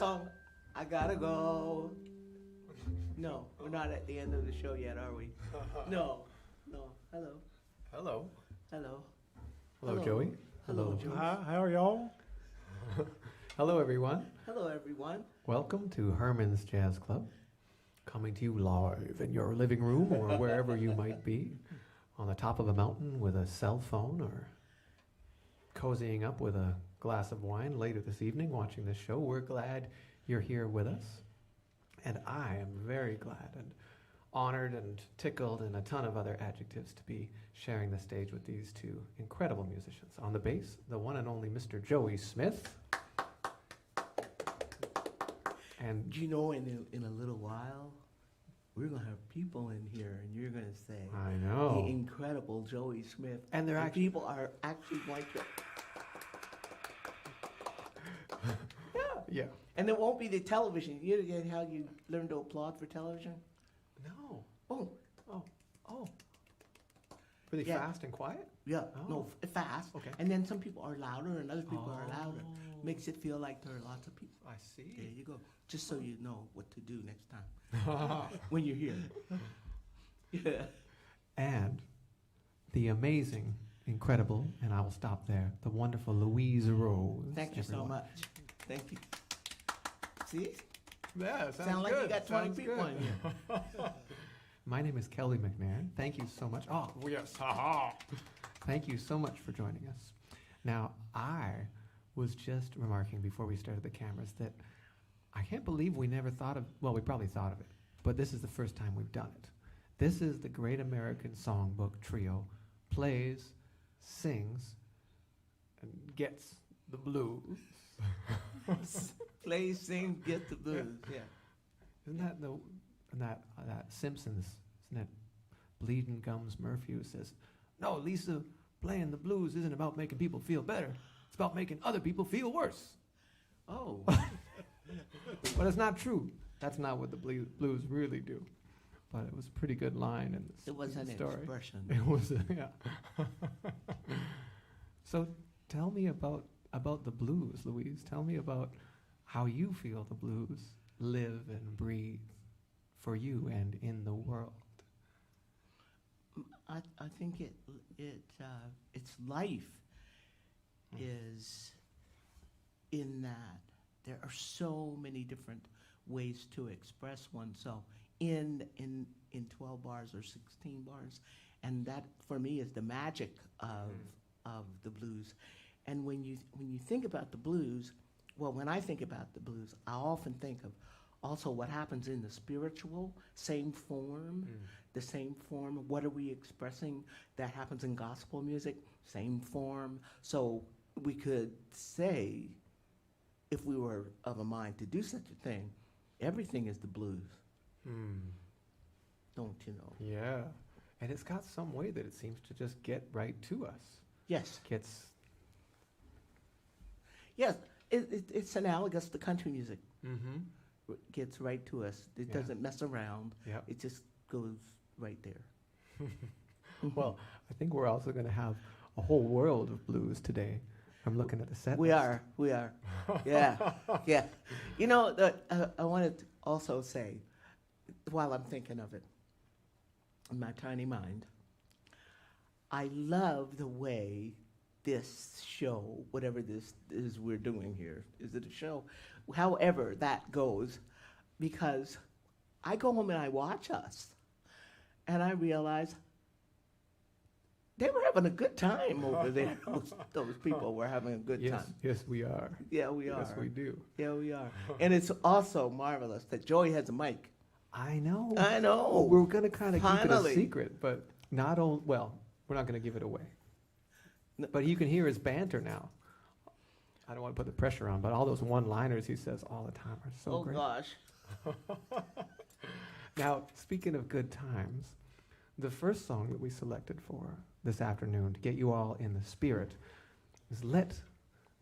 long. I gotta go. No, we're not at the end of the show yet, are we? No. Hello. Hello. Hello. Hello, Joey. Hello, Joey. Hi, how are y'all? Hello, everyone. Hello, everyone. Welcome to Herman's Jazz Club, coming to you live in your living room or wherever you might be, on the top of a mountain with a cell phone, or cozying up with a glass of wine later this evening watching this show. We're glad you're here with us, and I am very glad and honored and tickled and a ton of other adjectives to be sharing the stage with these two incredible musicians. On the bass, the one and only Mr. Joey Smith. And Do you know in a little while, we're going to have people in here, and you're going to say, I know. the incredible Joey Smith. And they're actually... people are actually going to... Yeah. And it won't be the television. You know how you learn to applaud for television? No. Oh, Really Yeah. fast and quiet? yeah. Oh. No, fast. Okay. And then some people are louder and other people are louder. Oh. Makes it feel like there are lots of people. I There see. you go. Just so you know what to do next time when you're here. Yeah. And the amazing, incredible, and I will stop there, the wonderful Louise Rose. Thank you so everyone. much. Thank you. See? Yeah, sounds Sound like good. you got 20 Sounds people good. in here. My name is Kelly McNair. Thank you so much. Oh, yes. Thank you so much for joining us. Now, I was just remarking before we started the cameras that I can't believe we never thought of, well, we probably thought of it, but this is the first time we've done it. This is the Great American Songbook Trio, plays, sings, and gets the blues. Play, sing, get the blues. Yeah. Isn't that that Simpsons? Isn't it Bleeding Gums Murphy who says, "No, Lisa, playing the blues isn't about making people feel better. It's about making other people feel worse." Oh. But it's not true. That's not what the blues really do. But it was a pretty good line in It was an story. expression. It was, yeah. So tell me about the blues, Louise. Tell me about how you feel the blues live and breathe for you and in the world. I think its life is in that there are so many different ways to express oneself in 12 bars or 16 bars, and that for me is the magic of the blues. And when you think about the blues, well, when I think about the blues, I often think of also what happens in the spiritual, same form, the same form. What are we expressing that happens in gospel music? Same form. So we could say, if we were of a mind to do such a thing, everything is the blues. Don't you know? Yeah. And it's got some way that it seems to just get right to us. Yes. Gets... Yes, it's analogous to country music. Mm-hmm. Gets right to us. It Yeah. doesn't mess around. Yep. It just goes right there. Well, I think we're also going to have a whole world of blues today. I'm looking at the set We list. are. Yeah, yeah. You know, I wanted to also say, while I'm thinking of it, in my tiny mind, I love the way this show, whatever this is we're doing here, is it a show? However that goes, because I go home and I watch us, and I realize they were having a good time over there. Those people were having a good time. Yes, we are. Yeah, we are. Yes, we do. Yeah, we are. And it's also marvelous that Joey has a mic. I know. I know. We're going to kind of keep it a Finally. secret, but not all. Well, we're not going to give it away. But you can hear his banter now. I don't want to put the pressure on, but all those one-liners he says all the time are so great. Gosh. Now, speaking of good times, the first song that we selected for this afternoon to get you all in the spirit is Let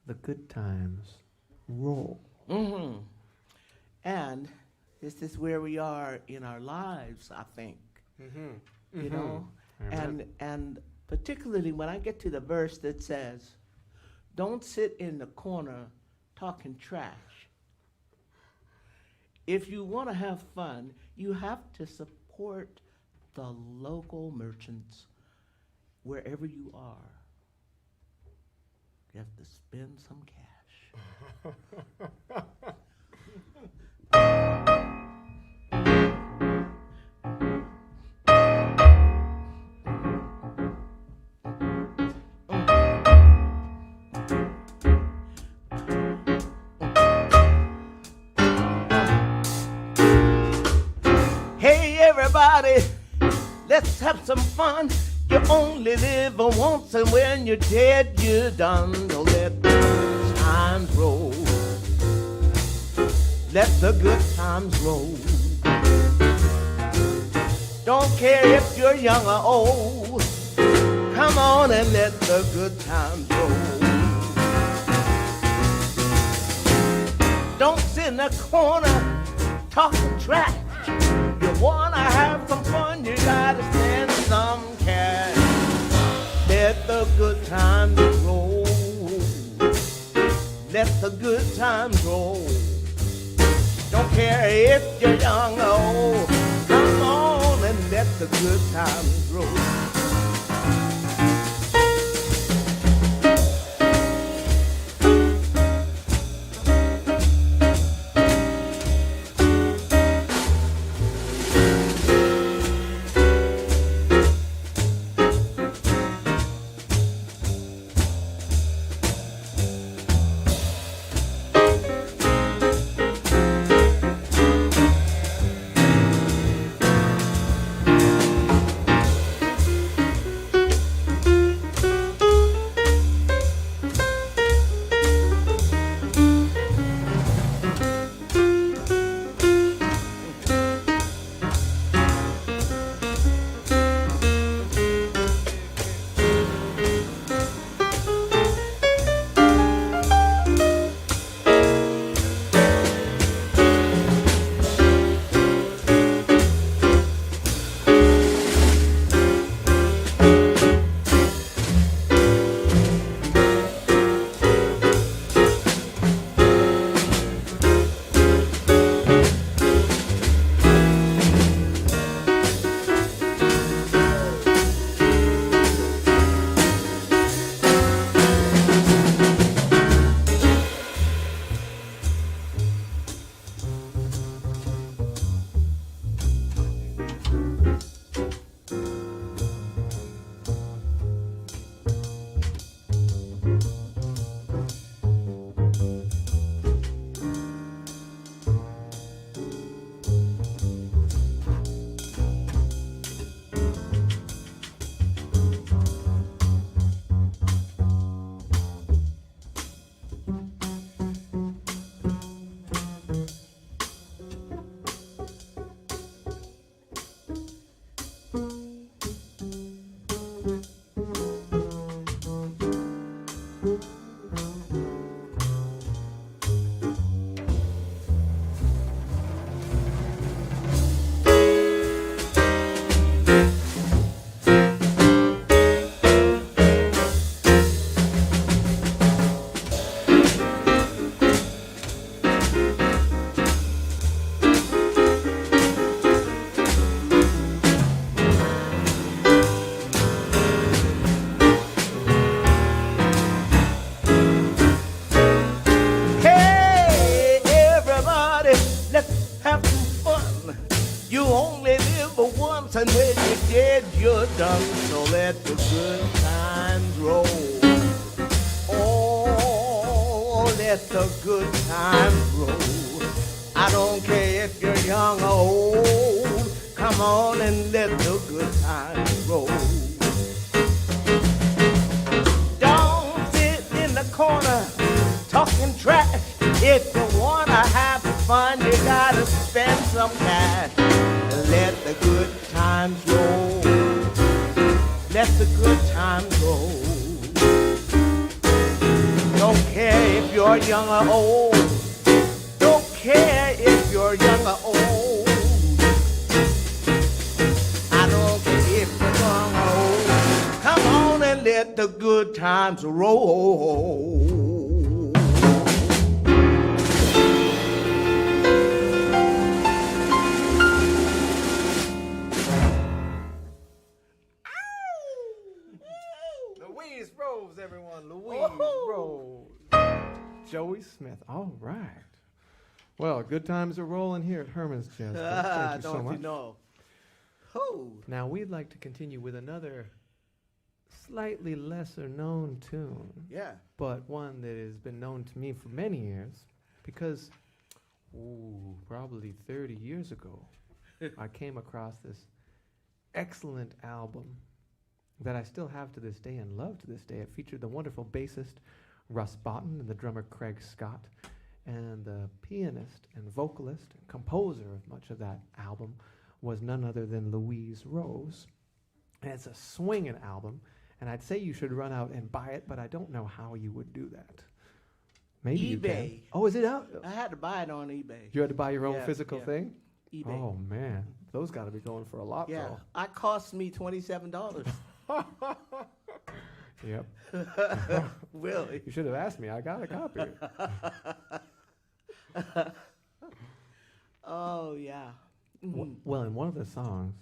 the Good Times Roll. Mm-hmm. And this is where we are in our lives, I think. Mm-hmm. You know? Amen. And particularly when I get to the verse that says, "Don't sit in the corner talking trash." if you want to have fun, you have to support the local merchants wherever you are. You have to spend some cash. Hey everybody, let's have some fun. You only live once, and when you're dead, you're done. Don't let the good times roll. Let the good times roll. Don't care if you're young or old. Come on and let the good times roll. Don't sit in the corner talking trash. You wanna have some fun, you gotta spend some cash. Let the good times roll. Let the good times roll. Don't care if you're young or old. Come on and let the good times roll. And when you're dead, you're done. So let the good times roll. Oh, let the good times roll. I don't care if you're young or old. Come on and let the good times roll. Don't sit in the corner talking trash. If you wanna have fun, you gotta spend some cash. Let the good times roll. Let the good times roll. Don't care if you're young or old. Don't care if you're young or old. I don't care if you're young or old. Come on and let the good times roll. Louise Rose, everyone. Louise Woohoo! Rose. Joey Smith. All right. Well, good times are rolling here at Herman's Jazz Club. Thank you so Don't much. you know? Oh, Now, we'd like to continue with another slightly lesser known tune, yeah. but one that has been known to me for many years because, probably 30 years ago, I came across this excellent album that I still have to this day and love to this day. It featured the wonderful bassist Russ Botten and the drummer Craig Scott, and the pianist and vocalist and composer of much of that album was none other than Louise Rose. And it's a swinging album, and I'd say you should run out and buy it, but I don't know how you would do that. Maybe you can. eBay. Oh, is it out? I had to buy it on eBay. You had to buy your own Yeah, physical yeah. thing? eBay. Oh, man. Those got to be going for a lot, Yeah, though. it cost me $27. Yep. Really? You should have asked me. I got a copy. Oh, yeah. Mhm. Well, in one of the songs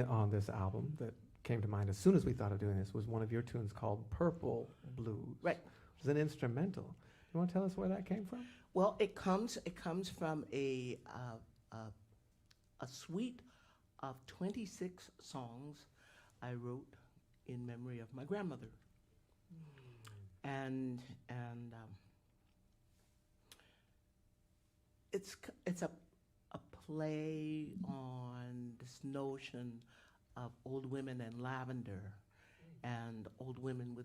on this album that came to mind as soon as we thought of doing this was one of your tunes called Purple Blues. Right. It was an instrumental. You want to tell us where that came from? Well, it comes from a suite of 26 songs I wrote in memory of my grandmother. And it's a play on this notion of old women and lavender, and old women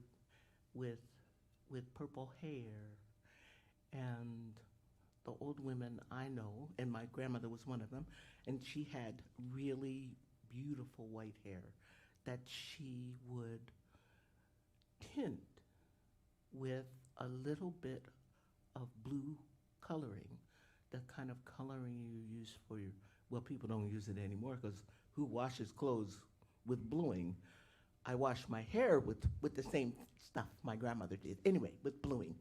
with purple hair, and the old women I know, and my grandmother was one of them, and she had really beautiful white hair that she would tint with a little bit of blue coloring, the kind of coloring you use for your, well, people don't use it anymore because who washes clothes with bluing? I wash my hair with the same stuff my grandmother did. Anyway, with bluing.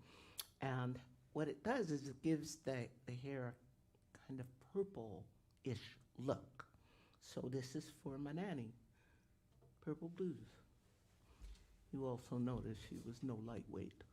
And what it does is it gives the hair a kind of purple-ish look. So this is for my nanny, Purple Blues. You also notice she was no lightweight.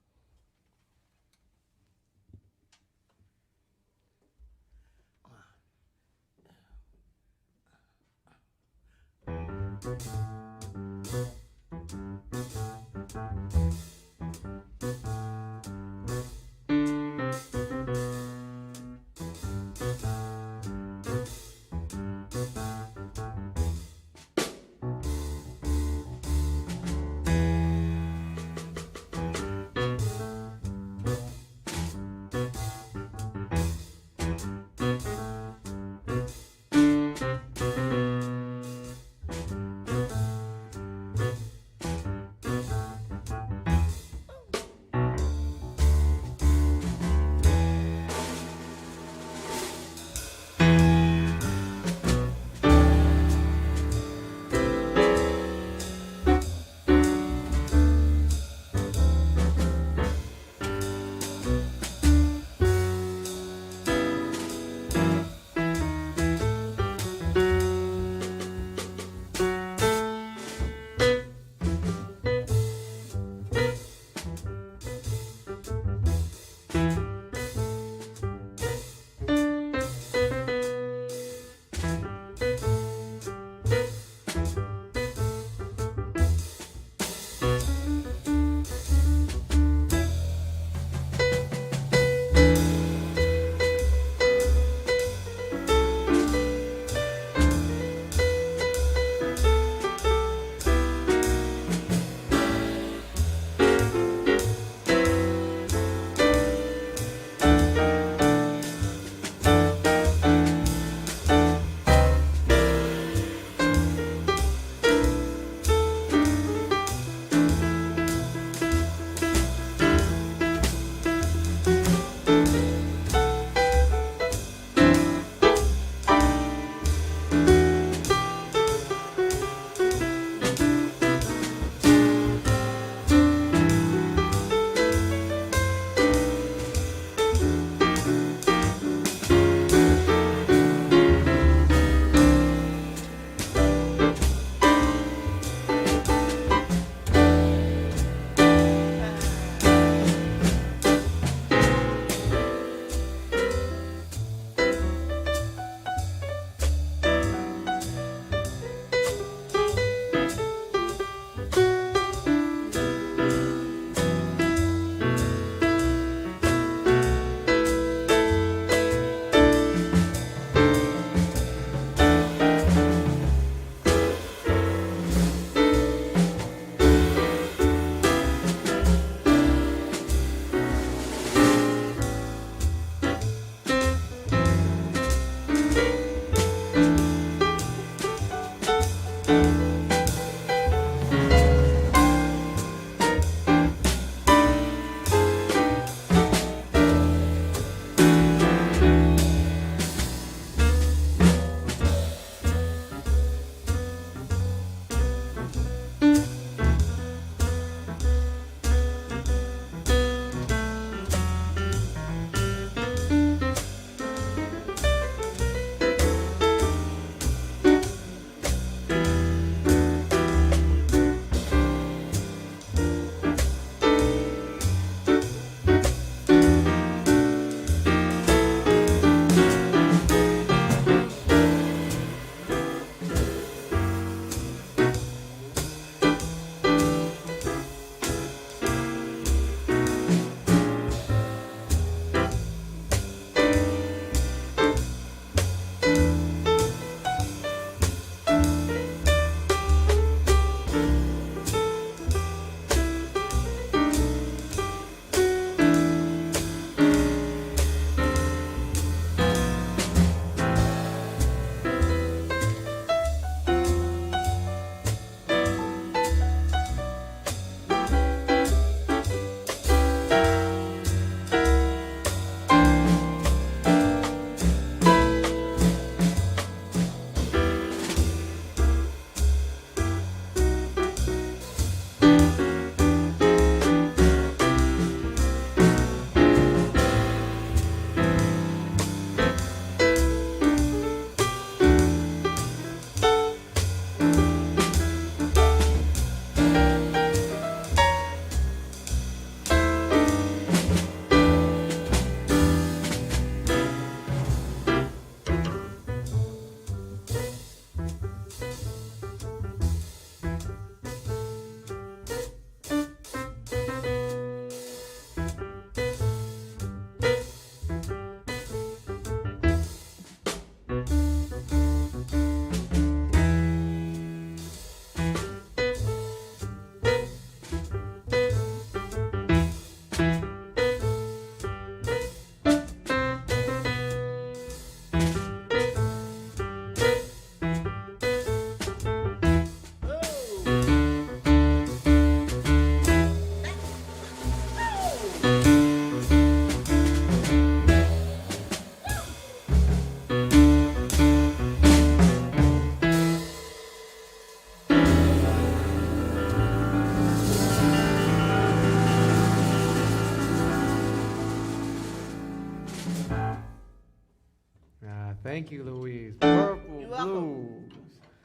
Thank you, Louise. Purple You're welcome. Blues.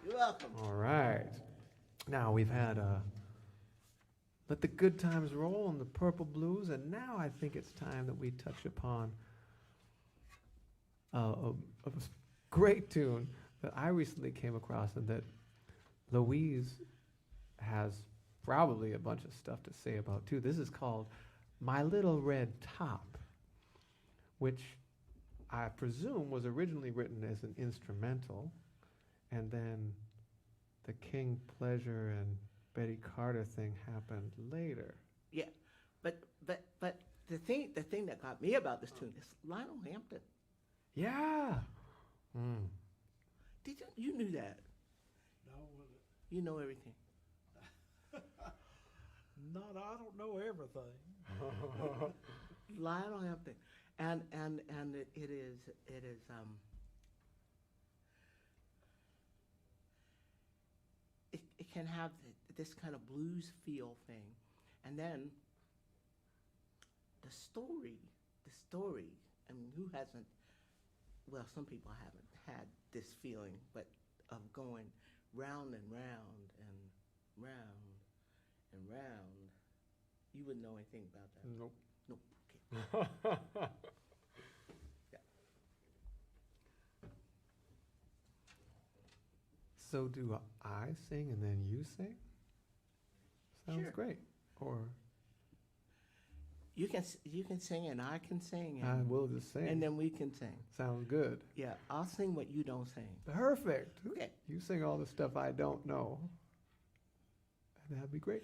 You're welcome. All right. Now we've had Let the Good Times Roll on the Purple Blues, and now I think it's time that we touch upon a great tune that I recently came across and that Louise has probably a bunch of stuff to say about too. This is called My Little Red Top, which I presume was originally written as an instrumental, and then the King Pleasure and Betty Carter thing happened later. Yeah, but the thing that got me about this tune is Lionel Hampton. Yeah. Mm. Did you knew that? No, You know everything. not. I don't know everything. Lionel Hampton, and it is it can have this kind of blues feel thing, and then the story. I mean, who hasn't? Well, some people haven't had this feeling, but of going round and round and round and round. You wouldn't know anything about that. Nope. Nope. Okay. Yeah. So do I sing and then you sing? Sounds Sure. great. Or You can sing and I can sing I and, will just sing. and then we can sing. Sounds good. Yeah, I'll sing what you don't sing. Perfect. Okay. You sing all the stuff I don't know. And that'd be great.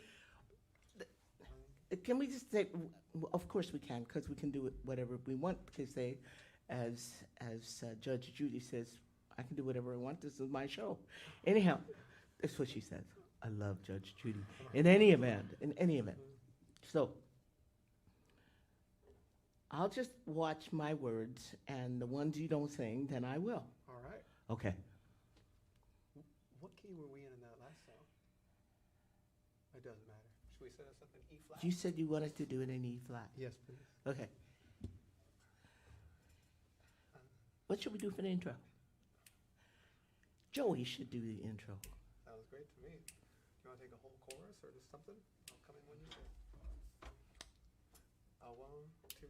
Can we just say? Of course we can, because we can do it whatever we want. Because they, as Judge Judy says, I can do whatever I want. This is my show. Anyhow, that's what she says. I love Judge Judy. In any event. So I'll just watch my words, and the ones you don't sing, then I will. All right. Okay. What key were we in that last song? It doesn't matter. Should we set us up in E flat? You said you wanted to do it in E flat. Yes, please. Okay. What should we do for the intro? Joey should do the intro. Sounds great to me. You want to take a whole chorus or just something? I'll come in when you say. 1, 2, 3.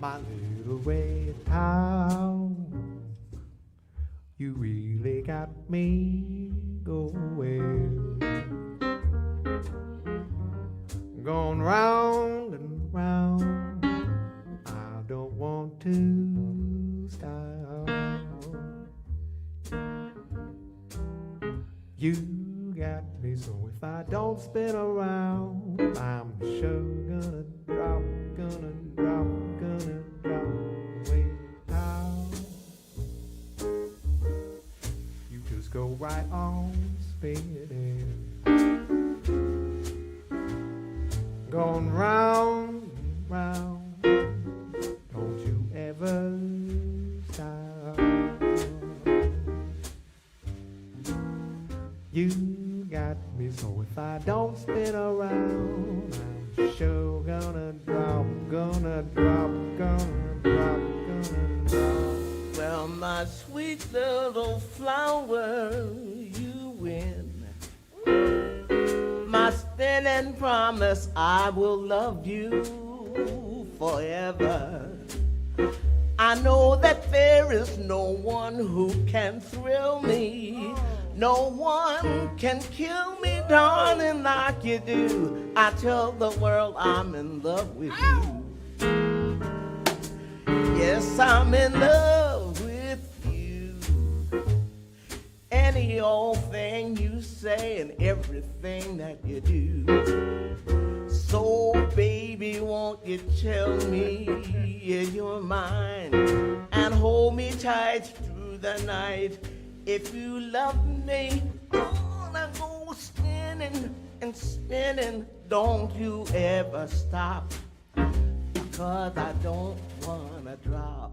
My little red town, you really got me going. Going round and round, I don't want to stop. You got me, so if I don't spin around, I'm sure gonna drop way down. You just go right on spinning, going round and round. Don't you ever stop. You got me, so if I don't spin around, I'm sure gonna drop. Well, my sweet little flower, you win. My spinning promise, I will love you forever. I know that there is no one who can thrill me. No one can kill me, darling, like you do. I tell the world I'm in love with you. Yes, I'm in love with you. Any old thing you say and everything that you do. So, baby, won't you tell me you're mine and hold me tight through the night? If you love me, gonna go spinning and spinning. Don't you ever stop, because I don't wanna drop.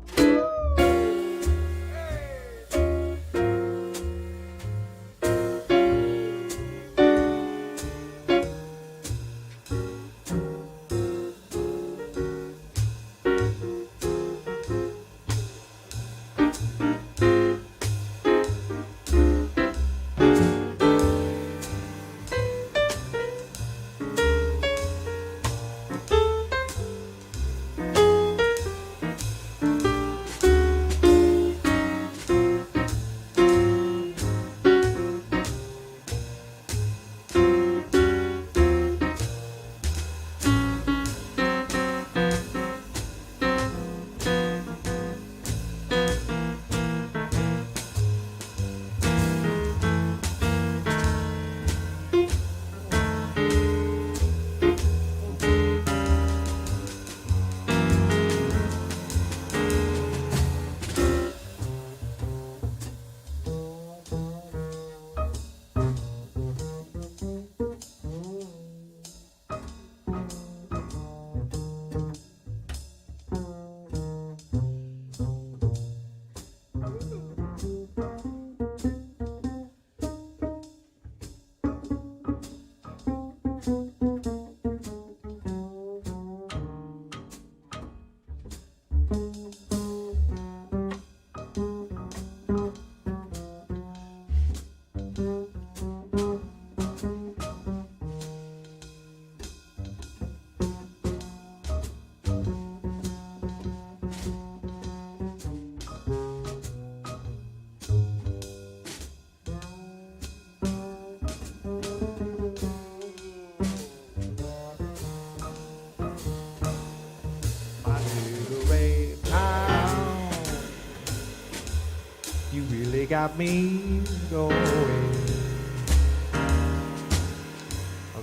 You really got me going.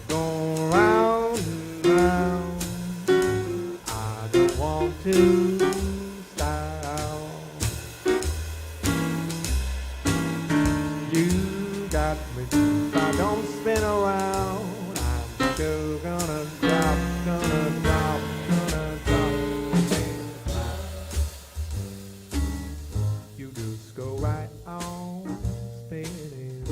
Going round and round. I don't want to stop. You got me. If I don't spin around, I'm still gonna drop, gonna drop, gonna drop. You just go right on spinning.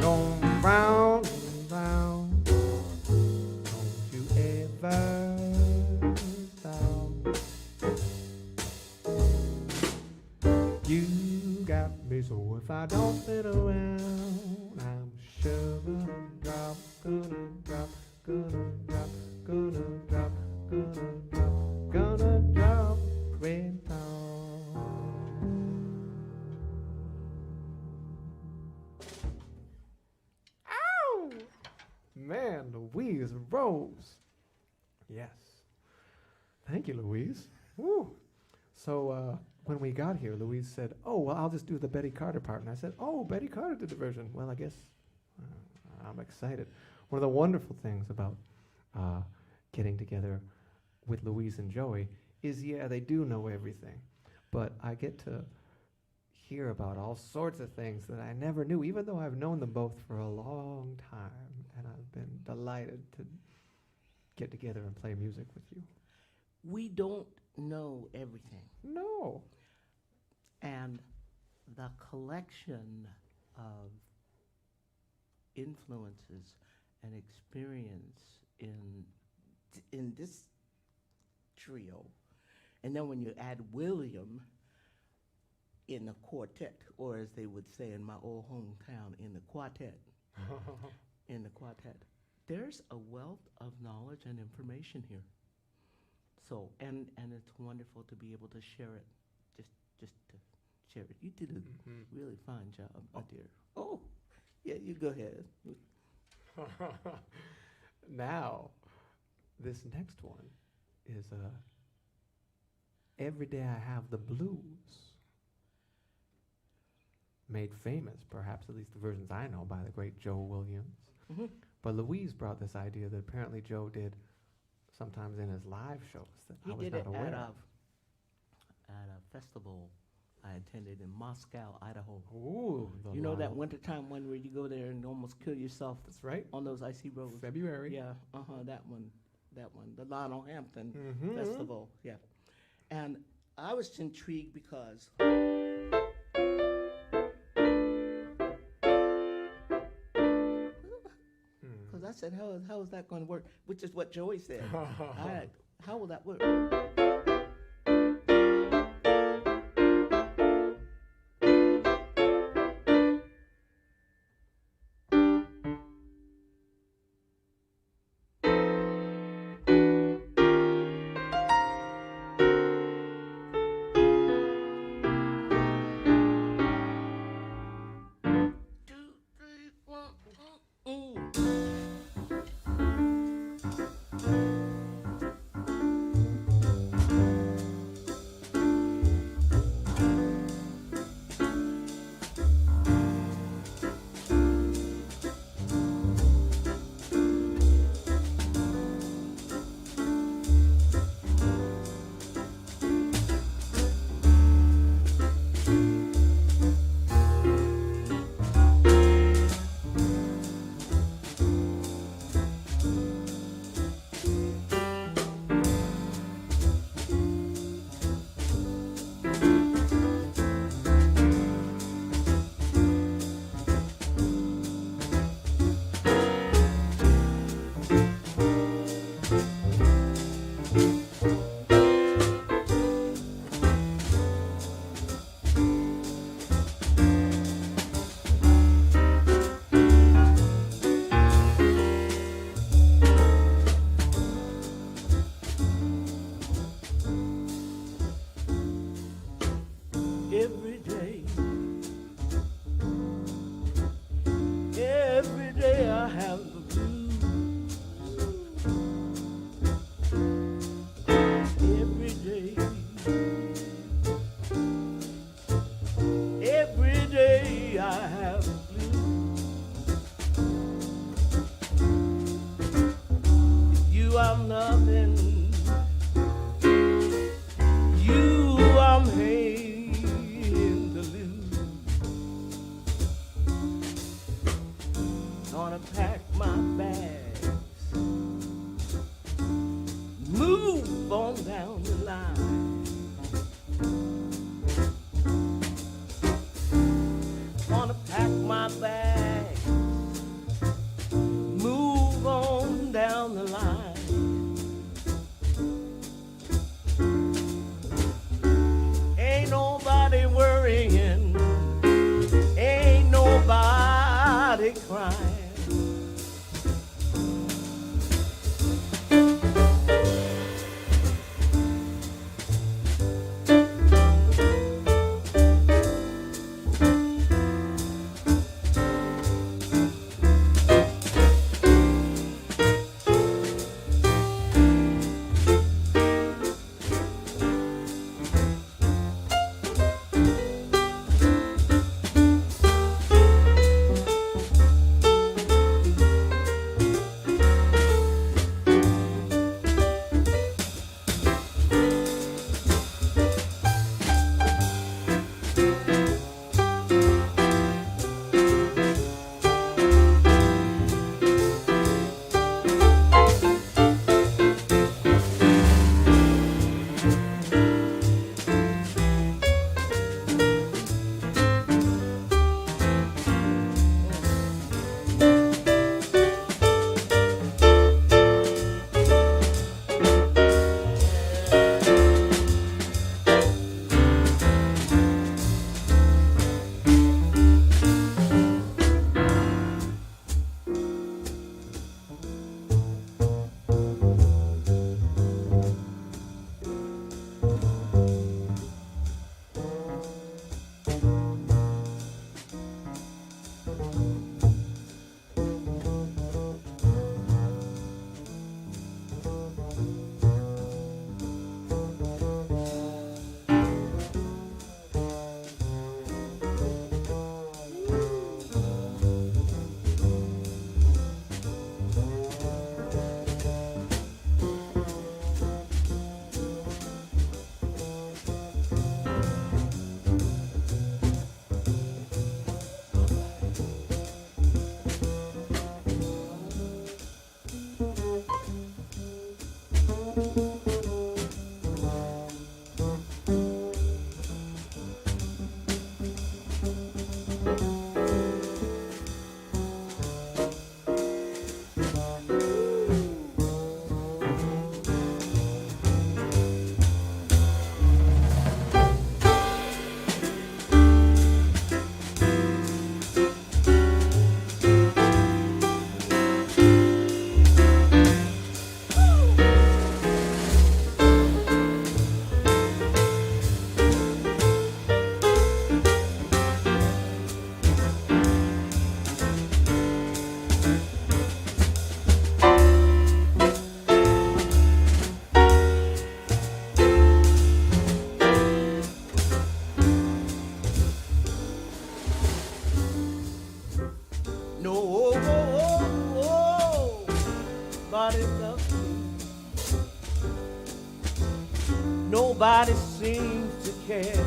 Going round and round. Don't you ever stop. You got me, so if I don't spin around, I'm sure gonna drop, gonna drop, gonna drop, gonna drop, gonna drop, gonna drop right down. Ow! Man, Louise Rose. Yes. Thank you, Louise. Woo. So when we got here, Louise said, "Oh, well, I'll just do the Betty Carter part." And I said, "Oh, Betty Carter did the version." Well, I guess I'm excited. One of the wonderful things about getting together with Louise and Joey is, yeah, they do know everything, but I get to hear about all sorts of things that I never knew, even though I've known them both for a long time, and I've been delighted to get together and play music with you. We don't know everything. No. And the collection of influences and experience in this trio, and then when you add William in the quartet, or as they would say in my old hometown, in the quartet, there's a wealth of knowledge and information here. So, and it's wonderful to be able to share it, just to share it. You did a really fine job, my dear. Oh, yeah, you go ahead. Now, this next one is Every Day I Have the Blues. Made famous, perhaps at least the versions I know, by the great Joe Williams. Mm-hmm. But Louise brought this idea that apparently Joe did sometimes in his live shows that He I was did not it aware at of. at a festival I attended in Moscow, Idaho. Ooh, You know that wintertime one where you go there and almost kill yourself That's right. on those icy roads? February. Yeah, that one, the Lionel Hampton Mhm. Festival, yeah. And I was intrigued because I said, how is that going to work? Which is what Joey said. How will that work? Two, three, one, every day I have the blues. Every day I have the blues. You I'm loving, you I'm hating to lose. Gonna pack my bags, move on down the line. Gonna pack my bags, move on down the line. Ain't nobody worrying, ain't nobody crying. Nobody loves me. Nobody seems to care.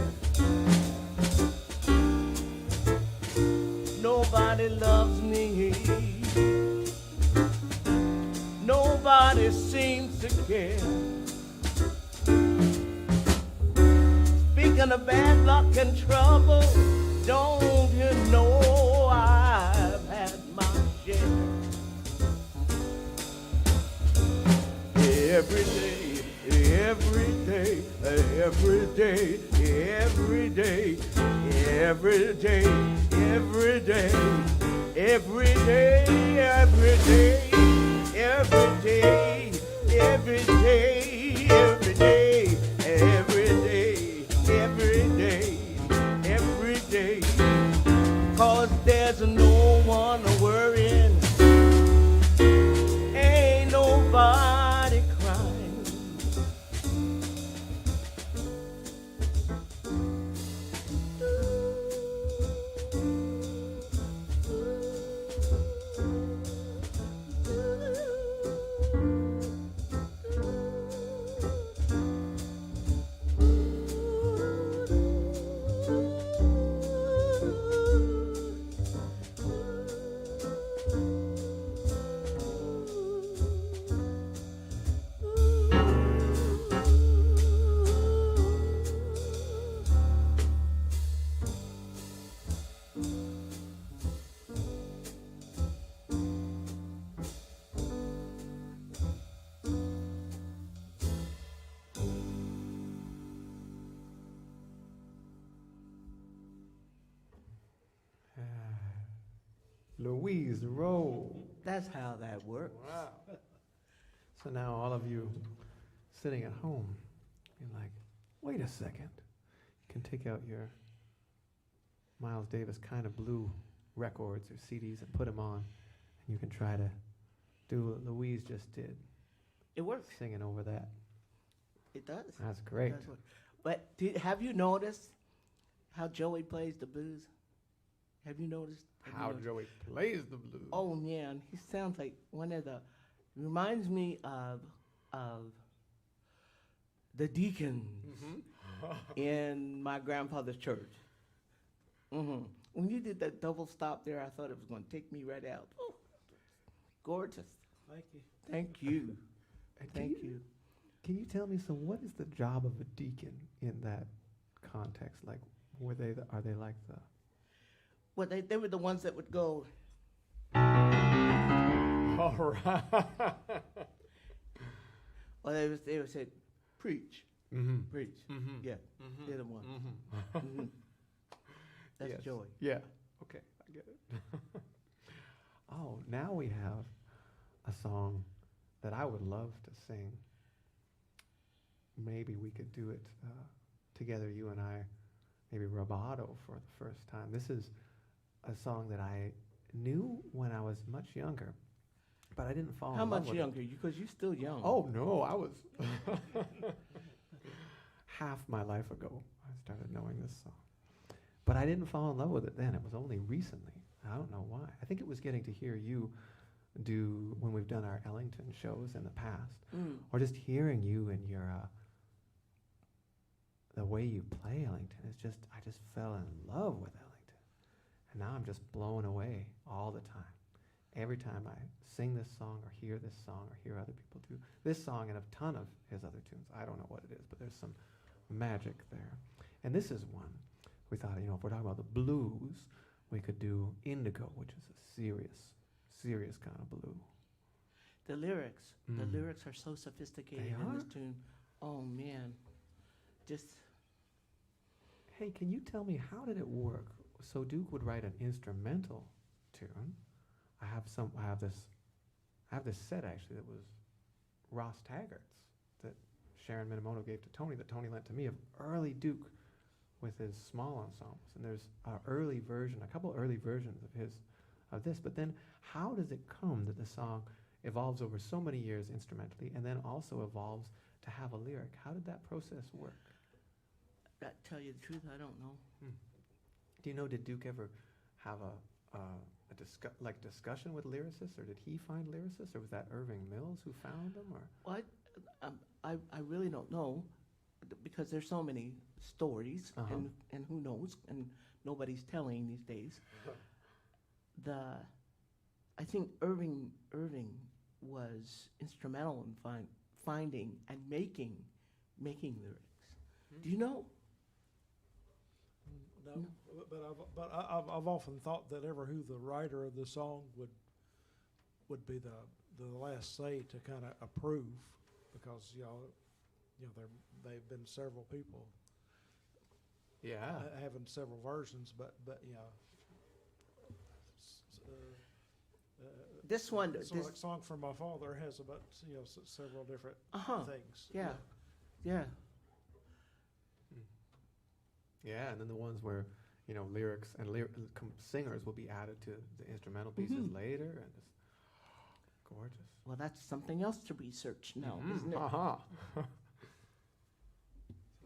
Nobody loves me. Nobody seems to care. Speaking of bad luck and trouble, don't you know I've had my share? Every day, every day, every day, every day, every day, every day, every day, every day, every day, every day, every day, every day, every day, every day. 'Cause there's no one worrying, ain't nobody crying. Louise Rowe. That's how that works. Wow. So now all of you sitting at home, you're like, wait a second. You can take out your Miles Davis Kind of Blue records or CDs and put them on, and you can try to do what Louise just did, It works. singing over that. It does. That's great. It does work. But have you noticed how Joey plays the blues? Have you noticed? Have you How noticed? Joey plays the blues. Oh yeah, and he sounds like one of the. Reminds me of the deacons in my grandfather's church. When you did that double stop there, I thought it was going to take me right out. Oh, gorgeous. Thank you. Thank you. And Thank you. Can you tell me, so what is the job of a deacon in that context? Like, are they like the... Well, they were the ones that would go. All right. Or they would say, preach, preach. Yeah, they're the ones. Mhm. That's Yes. Joey. Yeah. Okay, I get it. Oh, now we have a song that I would love to sing. Maybe we could do it together, you and I, maybe rubato for the first time. This is a song that I knew when I was much younger, but I didn't fall How in love much with younger? Because you're still young. Oh, no, I was half my life ago I started knowing this song. But I didn't fall in love with it then. It was only recently. I don't know why. I think it was getting to hear you do when we've done our Ellington shows in the past, or just hearing you and your the way you play Ellington. I just fell in love with Ellington, and now I'm just blown away all the time. Every time I sing this song or hear this song or hear other people do this song and a ton of his other tunes, I don't know what it is, but there's some magic there. And this is one we thought, if we're talking about the blues, we could do Indigo, which is a serious kind of blue. The lyrics are so sophisticated They in this are? tune. Oh man, just Hey, can you tell me, how did it work? So Duke would write an instrumental tune. I have this set actually that was Ross Taggart's that Sharon Minamoto gave to Tony, that Tony lent to me, of early Duke with his small ensembles. And there's a couple early versions of this. But then how does it come that the song evolves over so many years instrumentally and then also evolves to have a lyric? How did that process work? tell you the truth, I don't know. Do you know, did Duke ever have discussion with lyricists, or did he find lyricists, or was that Irving Mills who found them, or? Well, I really don't know, because there's so many stories, Uh-huh. and who knows, and nobody's telling these days. I think Irving was instrumental in finding and making lyrics. Do you know? No, but I've often thought that who the writer of the song would be the last say to kind of approve, because they've been several people Yeah. having several versions, but This one, it's like Song from My Father has about several different things. yeah. Yeah. Yeah, and then the ones where, lyrics and singers will be added to the instrumental pieces later, and it's gorgeous. Well, that's something else to research now, Mhm. isn't it? Uh-huh. So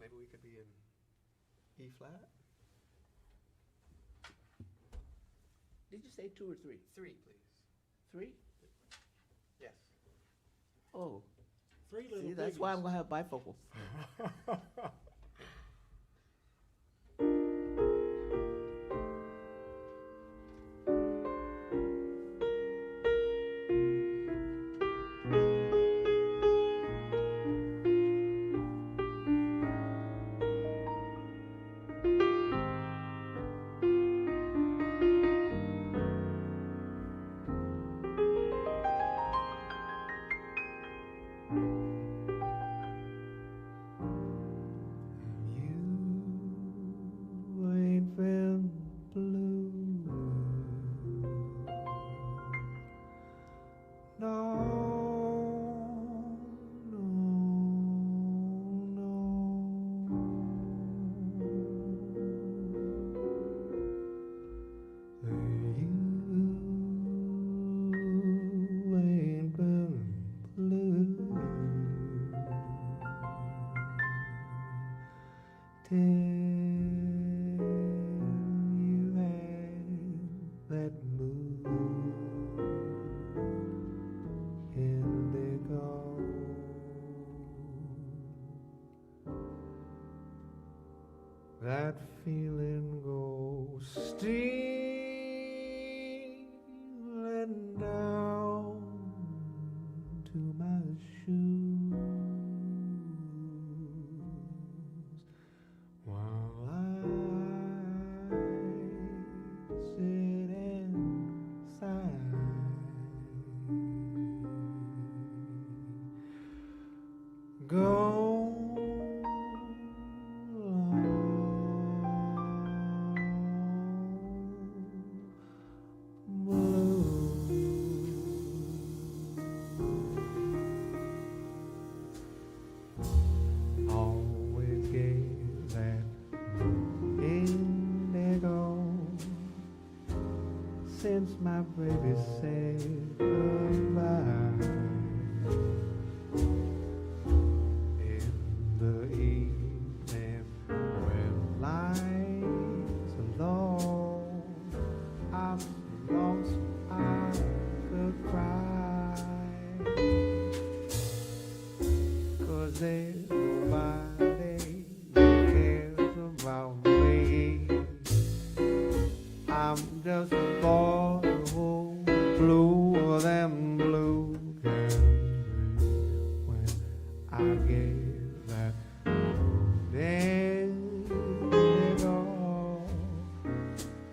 maybe we could be in E flat? Did you say 2 or 3? 3, please. 3? Yes. Oh, Three little see, that's why I'm biggies. gonna have bifocals. You ain't been blue. No, no, You ain't been blue. Till you had that mood, indigo. That feeling goes stealing down to my shoes, while I sit and sigh. Go always gave that indigo since my baby said goodbye. In the evening when life's alone, I'm lost, I could cry, 'cause there's nobody who cares about me. I'm just a boy who blew them blue candy when I gave that indigo.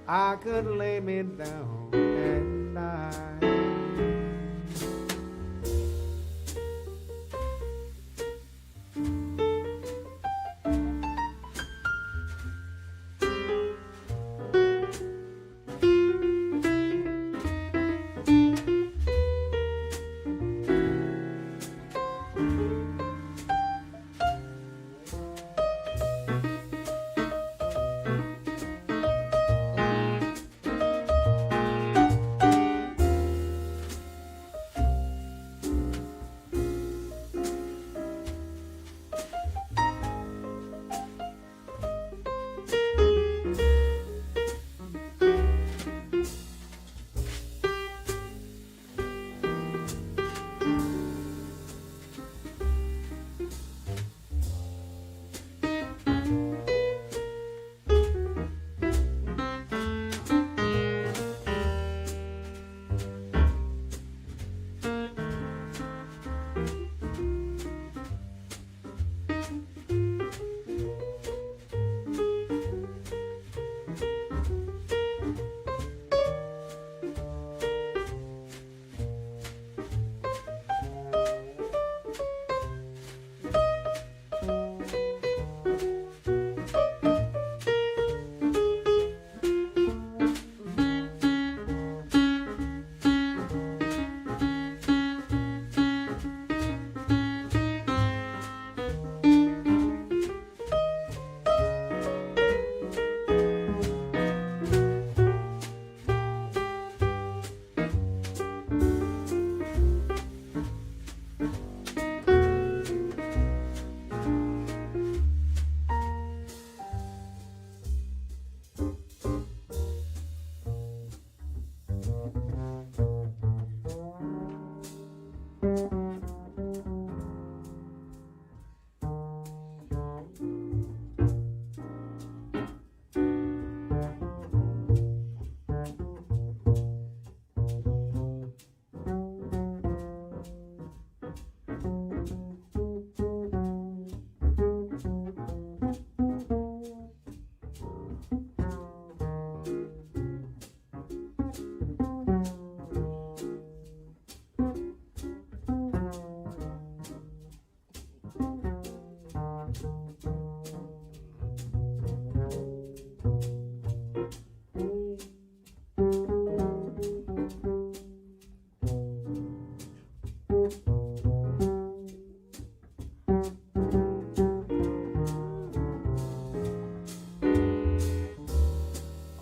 I could lay me down and die.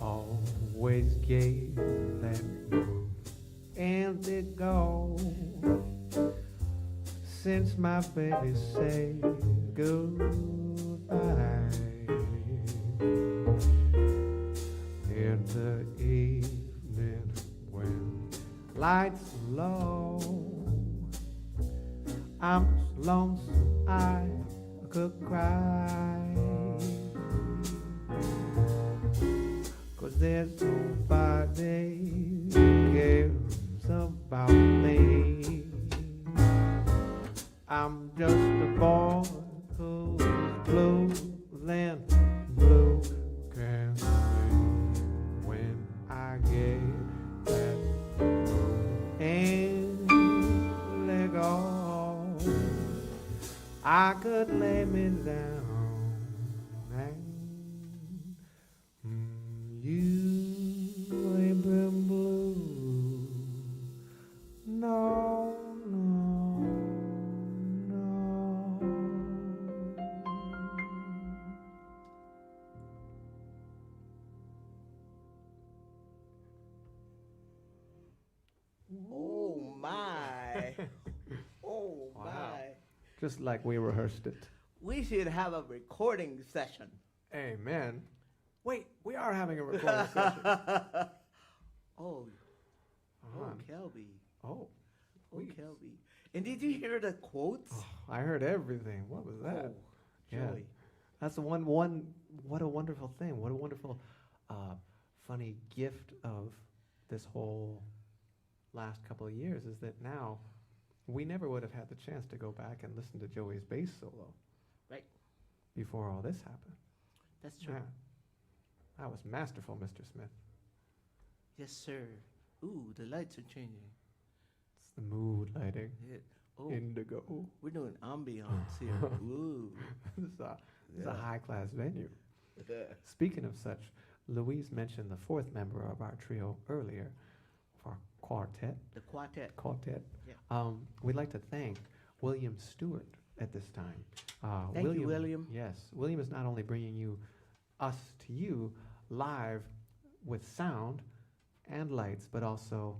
Always gave that moon indigo since my baby said goodbye. In the evening when lights low, I'm so lonesome I could cry. 'Cause there's nobody who cares about me. I'm just a boy who's blue, then blue can be. When I get that and let go, I could lay me down and you ain't been blue, no, no, no. Oh my. Oh Wow. my. Just like we rehearsed it. We should have a recording session. Amen. Wait, we are having a recording session. Oh, On. Kelby. Oh, Oh, we- Kelby. And did you hear the quotes? I heard everything. What was that? Oh, Yeah. Joey. That's the one. What a wonderful thing. What a wonderful, funny gift of this whole last couple of years is that now we never would have had the chance to go back and listen to Joey's bass solo. Right. Before all this happened. That's true. Yeah. That was masterful, Mr. Smith. Yes, sir. Ooh, the lights are changing. It's the mood lighting. Oh, Indigo. we're doing ambiance here. Ooh. This is a Yeah. high-class venue. Speaking of such, Louise mentioned the fourth member of our trio earlier, of our quartet. The quartet. Yeah. We'd like to thank William Stewart at this time. Thank you, William. Yes, William is not only bringing us to you live with sound and lights, but also,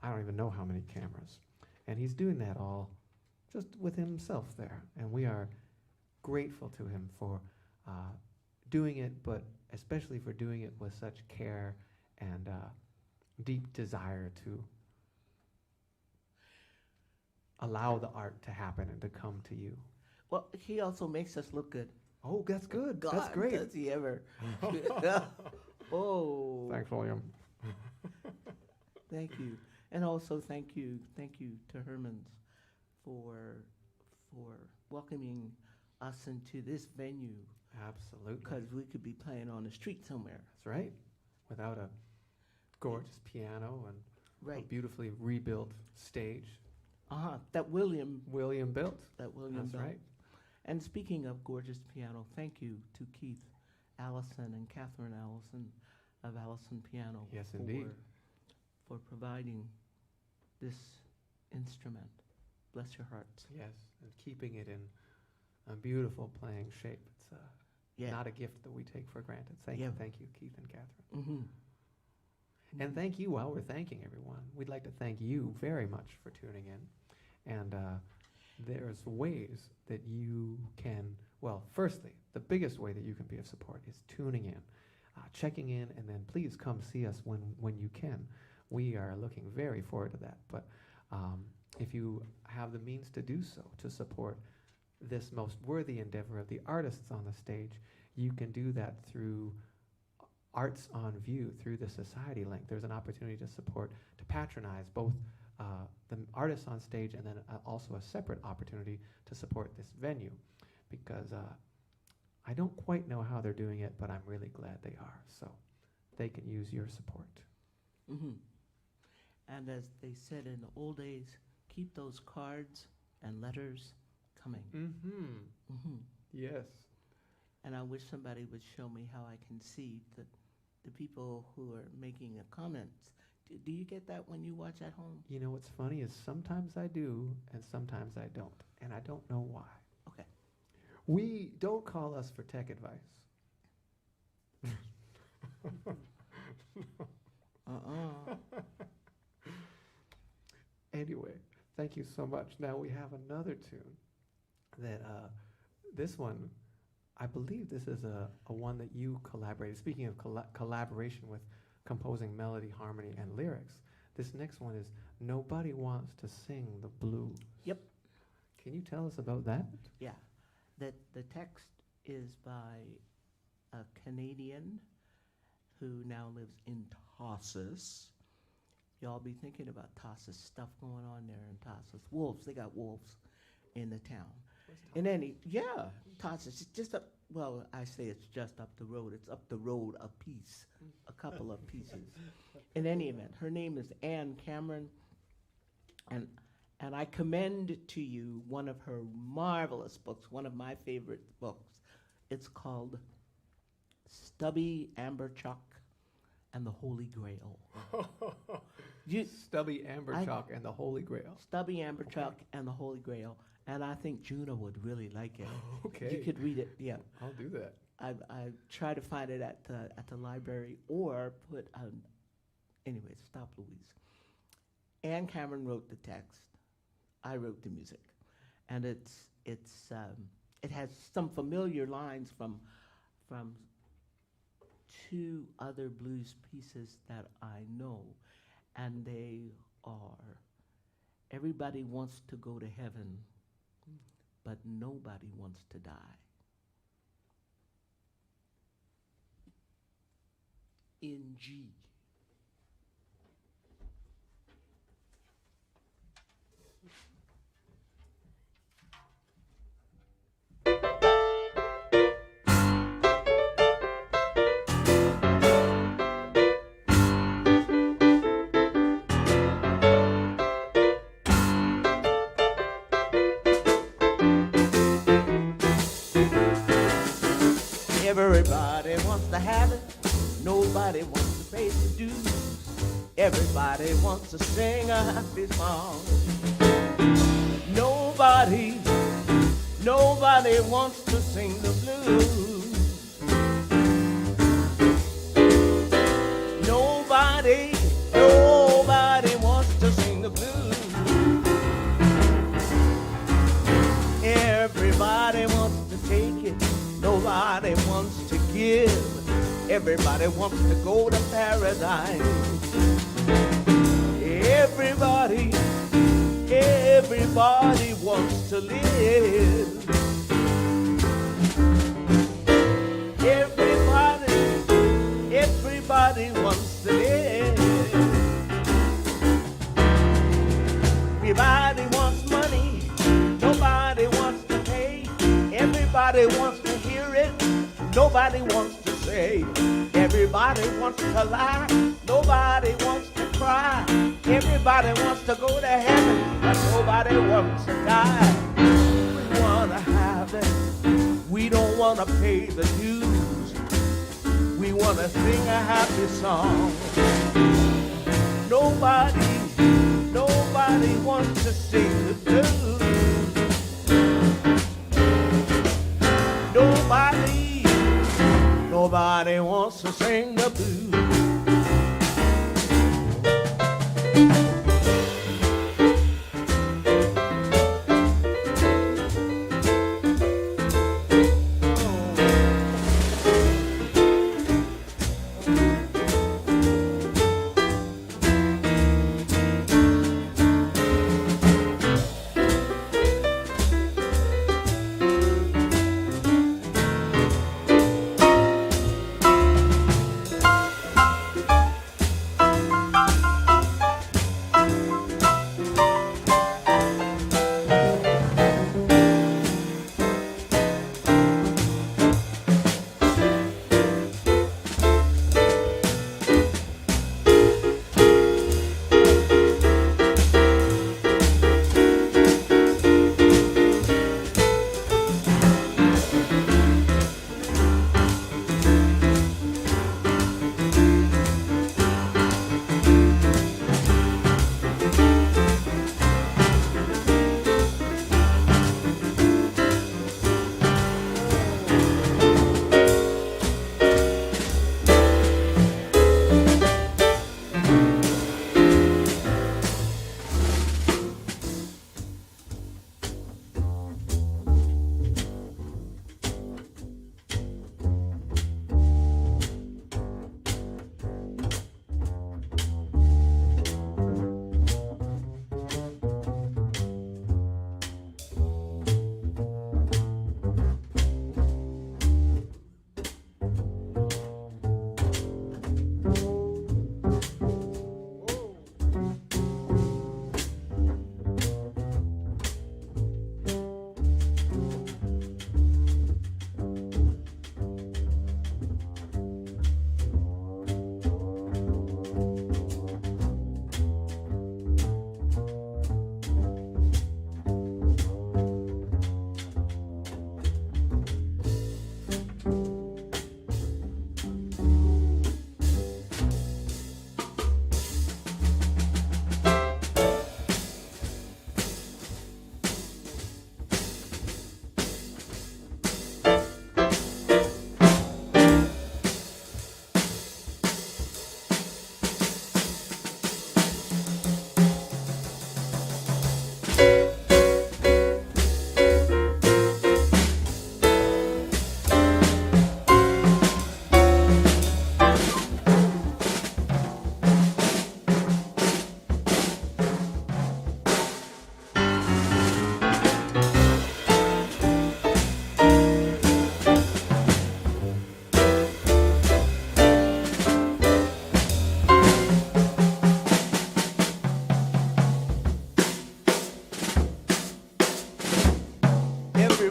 I don't even know how many cameras. And he's doing that all just with himself there. And we are grateful to him for doing it, but especially for doing it with such care and deep desire to allow the art to happen and to come to you. Well, he also makes us look good. Oh, that's good. God, That's great. does he ever? Oh, Thanks, William. thank you. And also thank you to Herman's for welcoming us into this venue, Absolutely. because we could be playing on the street somewhere. That's right. Without a gorgeous piano and a Right. beautifully rebuilt stage. That William William built. That's That's built. right. And speaking of gorgeous piano, thank you to Keith Allison and Catherine Allison of Allison Piano. Yes, indeed. For providing this instrument. Bless your hearts. Yes, and keeping it in a beautiful playing shape. It's Yeah. not a gift that we take for granted. Thank Yeah. you, Keith and Catherine. Mm-hmm. And thank you while we're thanking everyone. We'd like to thank you very much for tuning in. And there's ways that you can, well, firstly, the biggest way that you can be of support is tuning in, checking in, and then please come see us when you can. We are looking very forward to that. But if you have the means to do so, to support this most worthy endeavor of the artists on the stage, you can do that through Arts on View, through the society link. There's an opportunity to support, to patronize both the artists on stage, and then also a separate opportunity to support this venue, because I don't quite know how they're doing it, but I'm really glad they are. So they can use your support. Mm-hmm. And as they said in the old days, keep those cards and letters coming. Mm-hmm. Mm-hmm. Yes. And I wish somebody would show me how I can see the people who are making the comments. Do you get that when you watch at home? You know what's funny is sometimes I do and sometimes I don't, and I don't know why. Okay. We don't call us for tech advice. Anyway, thank you so much. Now we have another tune that this one, I believe this is a one that you collaborated. Speaking of collaboration with composing melody, harmony, and lyrics, this next one is Nobody Wants to Sing the Blues. Yep. Can you tell us about that? Yeah. The text is by a Canadian who now lives in Tarsus. Y'all be thinking about Tarsus, stuff going on there in Tarsus. Wolves, they got wolves in the town. Tarsus, it's just up, well, I say it's just up the road. It's up the road a piece, a couple of pieces. In any event, her name is Ann Cameron, and I commend to you one of her marvelous books, one of my favorite books. It's called Stubby Amberchuck and the Holy Grail. Stubby Amberchuck and the Holy Grail. Stubby Amberchuck and the Holy Grail. And I think Juna would really like it. Okay. You could read it, yeah. I'll do that. I try to find it at the library or put anyway, stop Louise. Ann Cameron wrote the text. I wrote the music. And it has some familiar lines from two other blues pieces that I know. And they are, everybody wants to go to heaven, but nobody wants to die. In G. Everybody wants to have it, nobody wants to pay the dues. Everybody wants to sing a happy song. Nobody wants to sing the blues. Nobody wants to sing the blues. Everybody wants to take it, nobody wants to give. Everybody wants to go to paradise. Everybody wants to live. Everybody wants to live. Everybody wants money, nobody wants to pay. Everybody wants to hear it, nobody wants to say. Everybody wants to lie, nobody wants to cry. Everybody wants to go to heaven, but nobody wants to die. We want to have it, we don't want to pay the dues. We want to sing a happy song. Nobody wants to sing the blues. Nobody wants to sing the blues.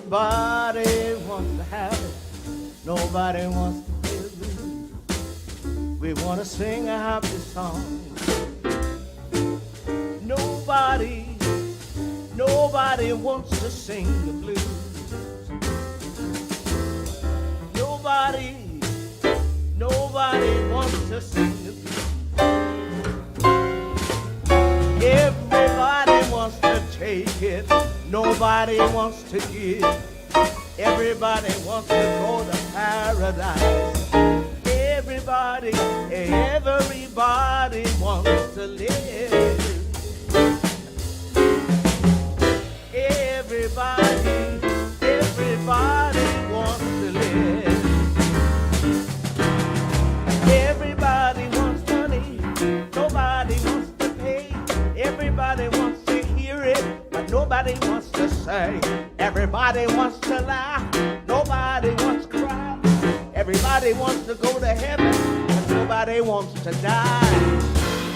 Everybody wants to have it. Nobody wants to play the blues. We want to sing a happy song. Nobody wants to sing the blues. Nobody wants to sing the blues. Everybody wants to take it. Nobody wants to give. Everybody wants to go to paradise. Everybody wants to live. Everybody wants to live. Everybody wants money. Nobody wants to pay. Everybody wants to hear it, but nobody wants to say. Everybody wants to laugh. Nobody wants to cry. Everybody wants to go to heaven, but nobody wants to die.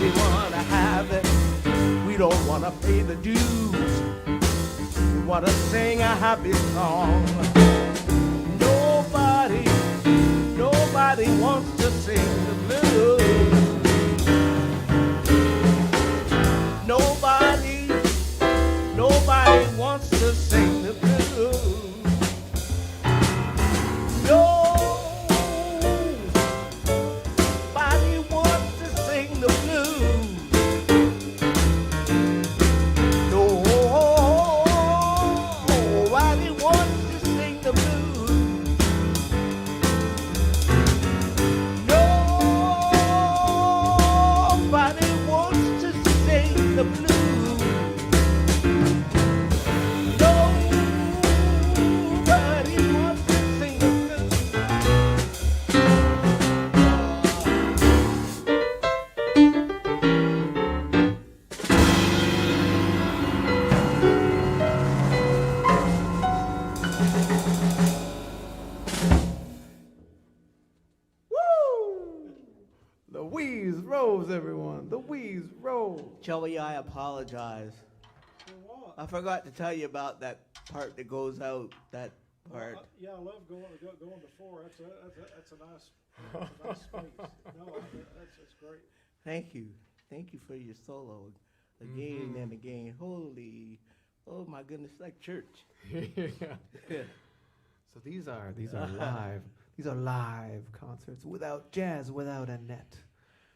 We want to have it. We don't want to pay the dues. We want to sing a happy song. Nobody wants to sing the blues. Nobody wants to sing the blues. Nobody wants to sing the blues. Nobody wants to sing the blues. Nobody wants to sing the blues. Louise Rose, everyone. Louise Rose. Joey, I apologize. For what? I forgot to tell you about that part that goes out. That part. Yeah, I love going to four. That's a nice space. No, that's great. Thank you for your solo again and again. Oh my goodness, like church. Yeah. So these are live. These are live concerts without jazz, without a net.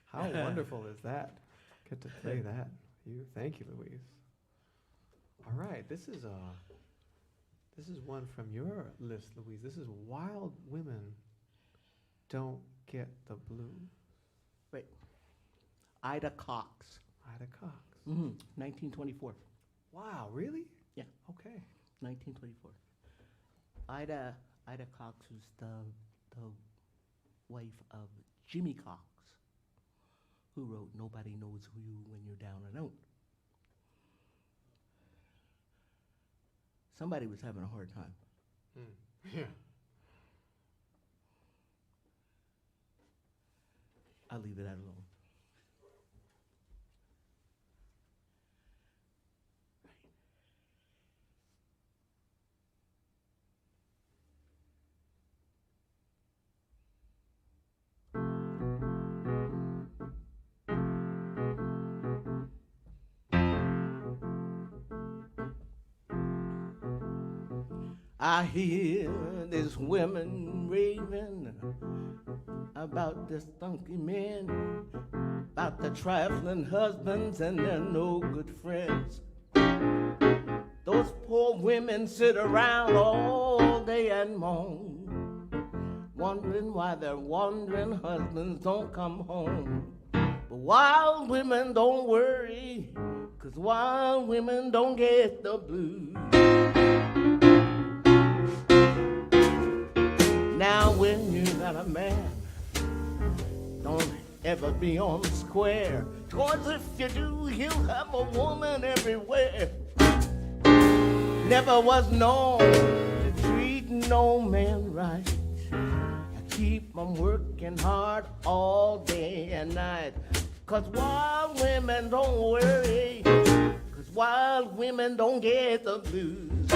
How wonderful is that? Get to play that. Thank you, Louise. All right, this is one from your list, Louise. This is Wild Women Don't Get the Blues. Wait, Ida Cox. Ida Cox. 1924. Wow, really? Yeah. Okay. 1924. Ida Cox was the wife of Jimmy Cox, who wrote "Nobody Knows Who You When You're Down and Out." Somebody was having a hard time. Yeah. I'll leave it alone. I hear these women raving about the stunky men, about the trifling husbands and their no good friends. Those poor women sit around all day and moan, wondering why their wandering husbands don't come home. But wild women don't worry, 'cause wild women don't get the blues. Now when you got a man, don't ever be on the square, 'cause if you do, he'll have a woman everywhere. Never was known to treat no man right. I keep on working hard all day and night, 'cause wild women don't worry, 'cause wild women don't get the blues.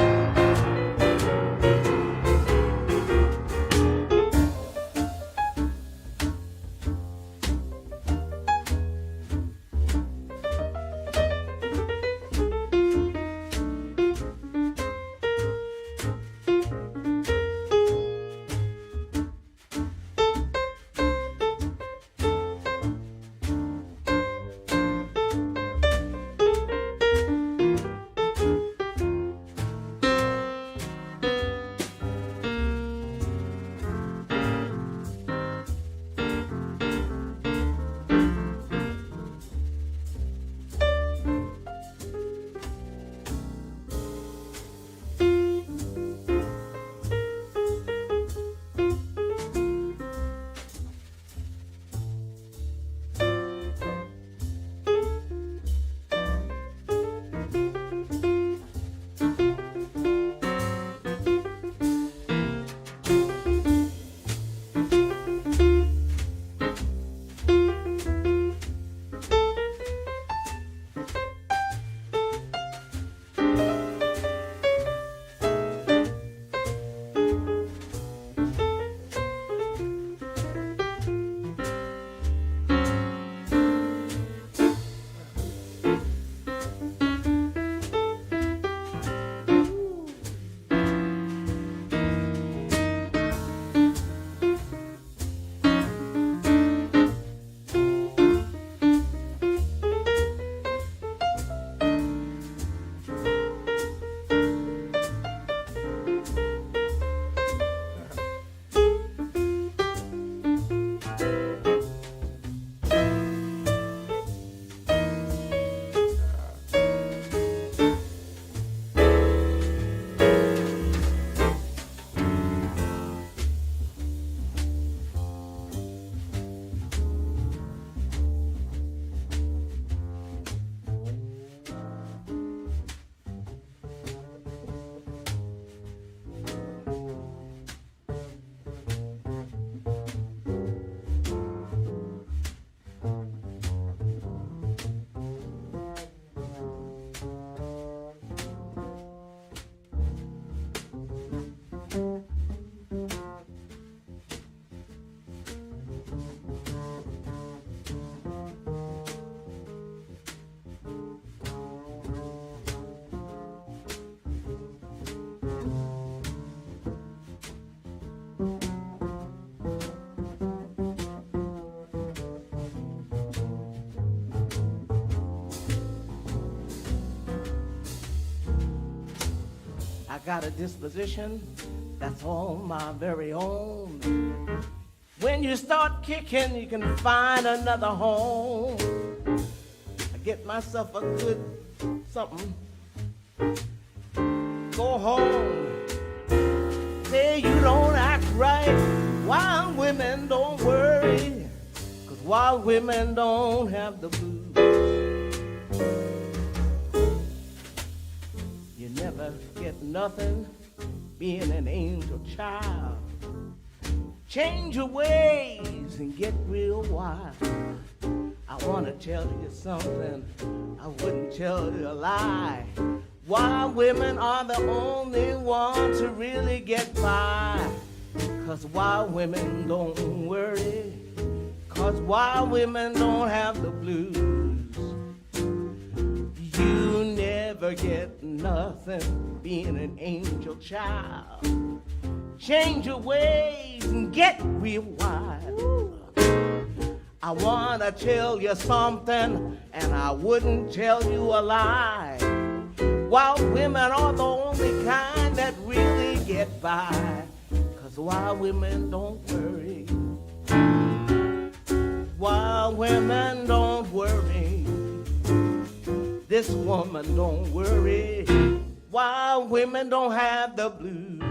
I got a disposition that's all my very own. When you start kicking, you can find another home. I get myself a good something. Go home. Say you don't act right. Wild women don't worry, 'cause wild women don't have the blues. You never get nothing being an angel child. Change your ways and get real wild. I want to tell you something, I wouldn't tell you a lie. Wild women are the only ones who really get by. 'Cause wild women don't worry, 'cause wild women don't have the blues. You never get nothing being an angel child. Change your ways and get real wild. I wanna tell you something, and I wouldn't tell you a lie. Wild women are the only kind that really get by. 'Cause wild women don't worry. Wild women don't worry. This woman don't worry. Wild women don't have the blues.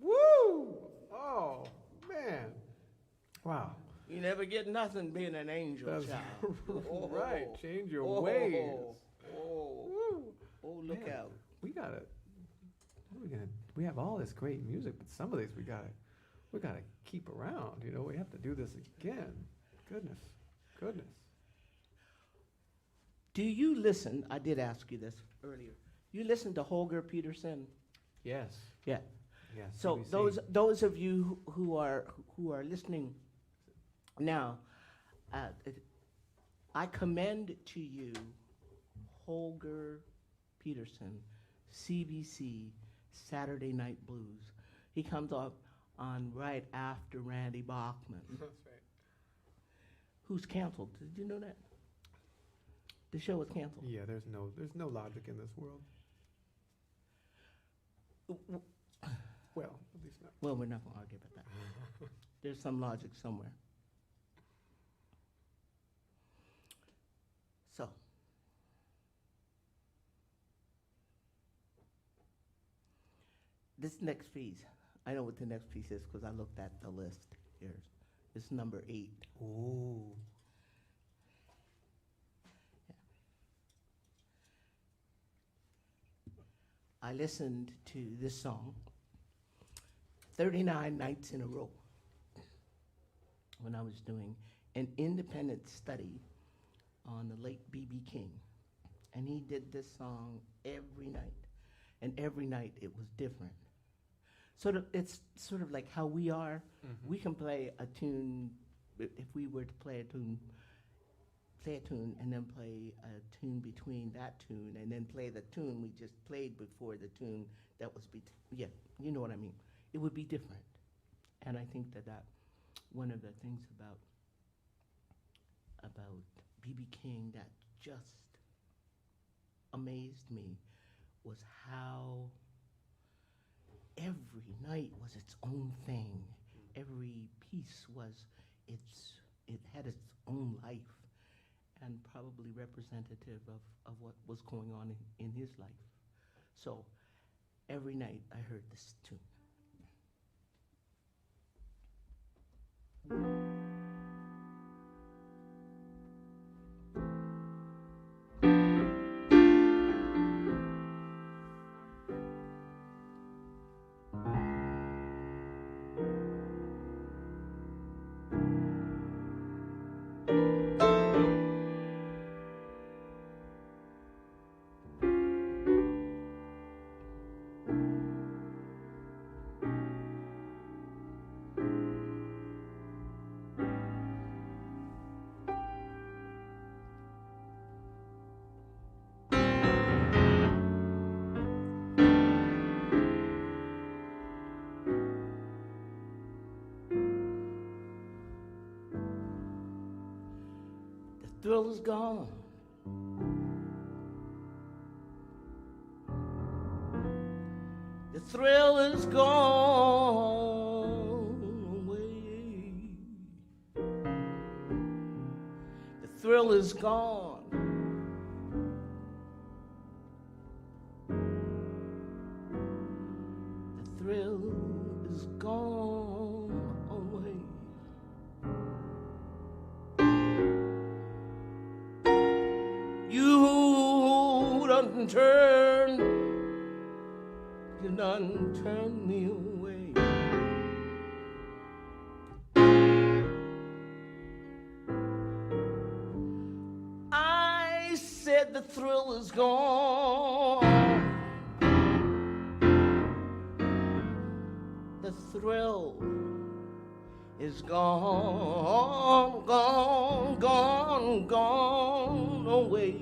Woo! Oh, man. Wow. You never get nothing being an angel That's child. right. Change your Oh, ways. Oh, Woo. oh, look Man, out. We gotta. What are we gonna? We have all this great music, but some of these we gotta keep around. You know, we have to do this again. Goodness. Do you listen? I did ask you this earlier. You listen to Holger Peterson? Yes. Yeah. Yes. So CBC. those of you who are listening now, I commend to you Holger Peterson, CBC, Saturday Night Blues. He comes up on right after Randy Bachman, That's right. who's canceled. Did you know that? The show was canceled. Yeah. There's no logic in this world. Well, at least not. Well, we're not going to argue about that. There's some logic somewhere. So, this next piece, I know what the next piece is because I looked at the list here. It's number 8. Ooh. I listened to this song 39 nights in a row when I was doing an independent study on the late B.B. King. And he did this song every night. And every night it was different. It's sort of like how we are. Mhm. We can play a tune, if we were to play a tune and then play a tune between that tune and then play the tune we just played before the tune that was, yeah, you know what I mean. It would be different. And I think that one of the things about B.B. King that just amazed me was how every night was its own thing. Every piece it had its own life and probably representative of what was going on in his life. So every night I heard this tune. thrill is gone. The thrill is gone away. The thrill is gone. The thrill is gone away. You done turned me away. I said the thrill is gone. The thrill is gone, gone, gone, gone away.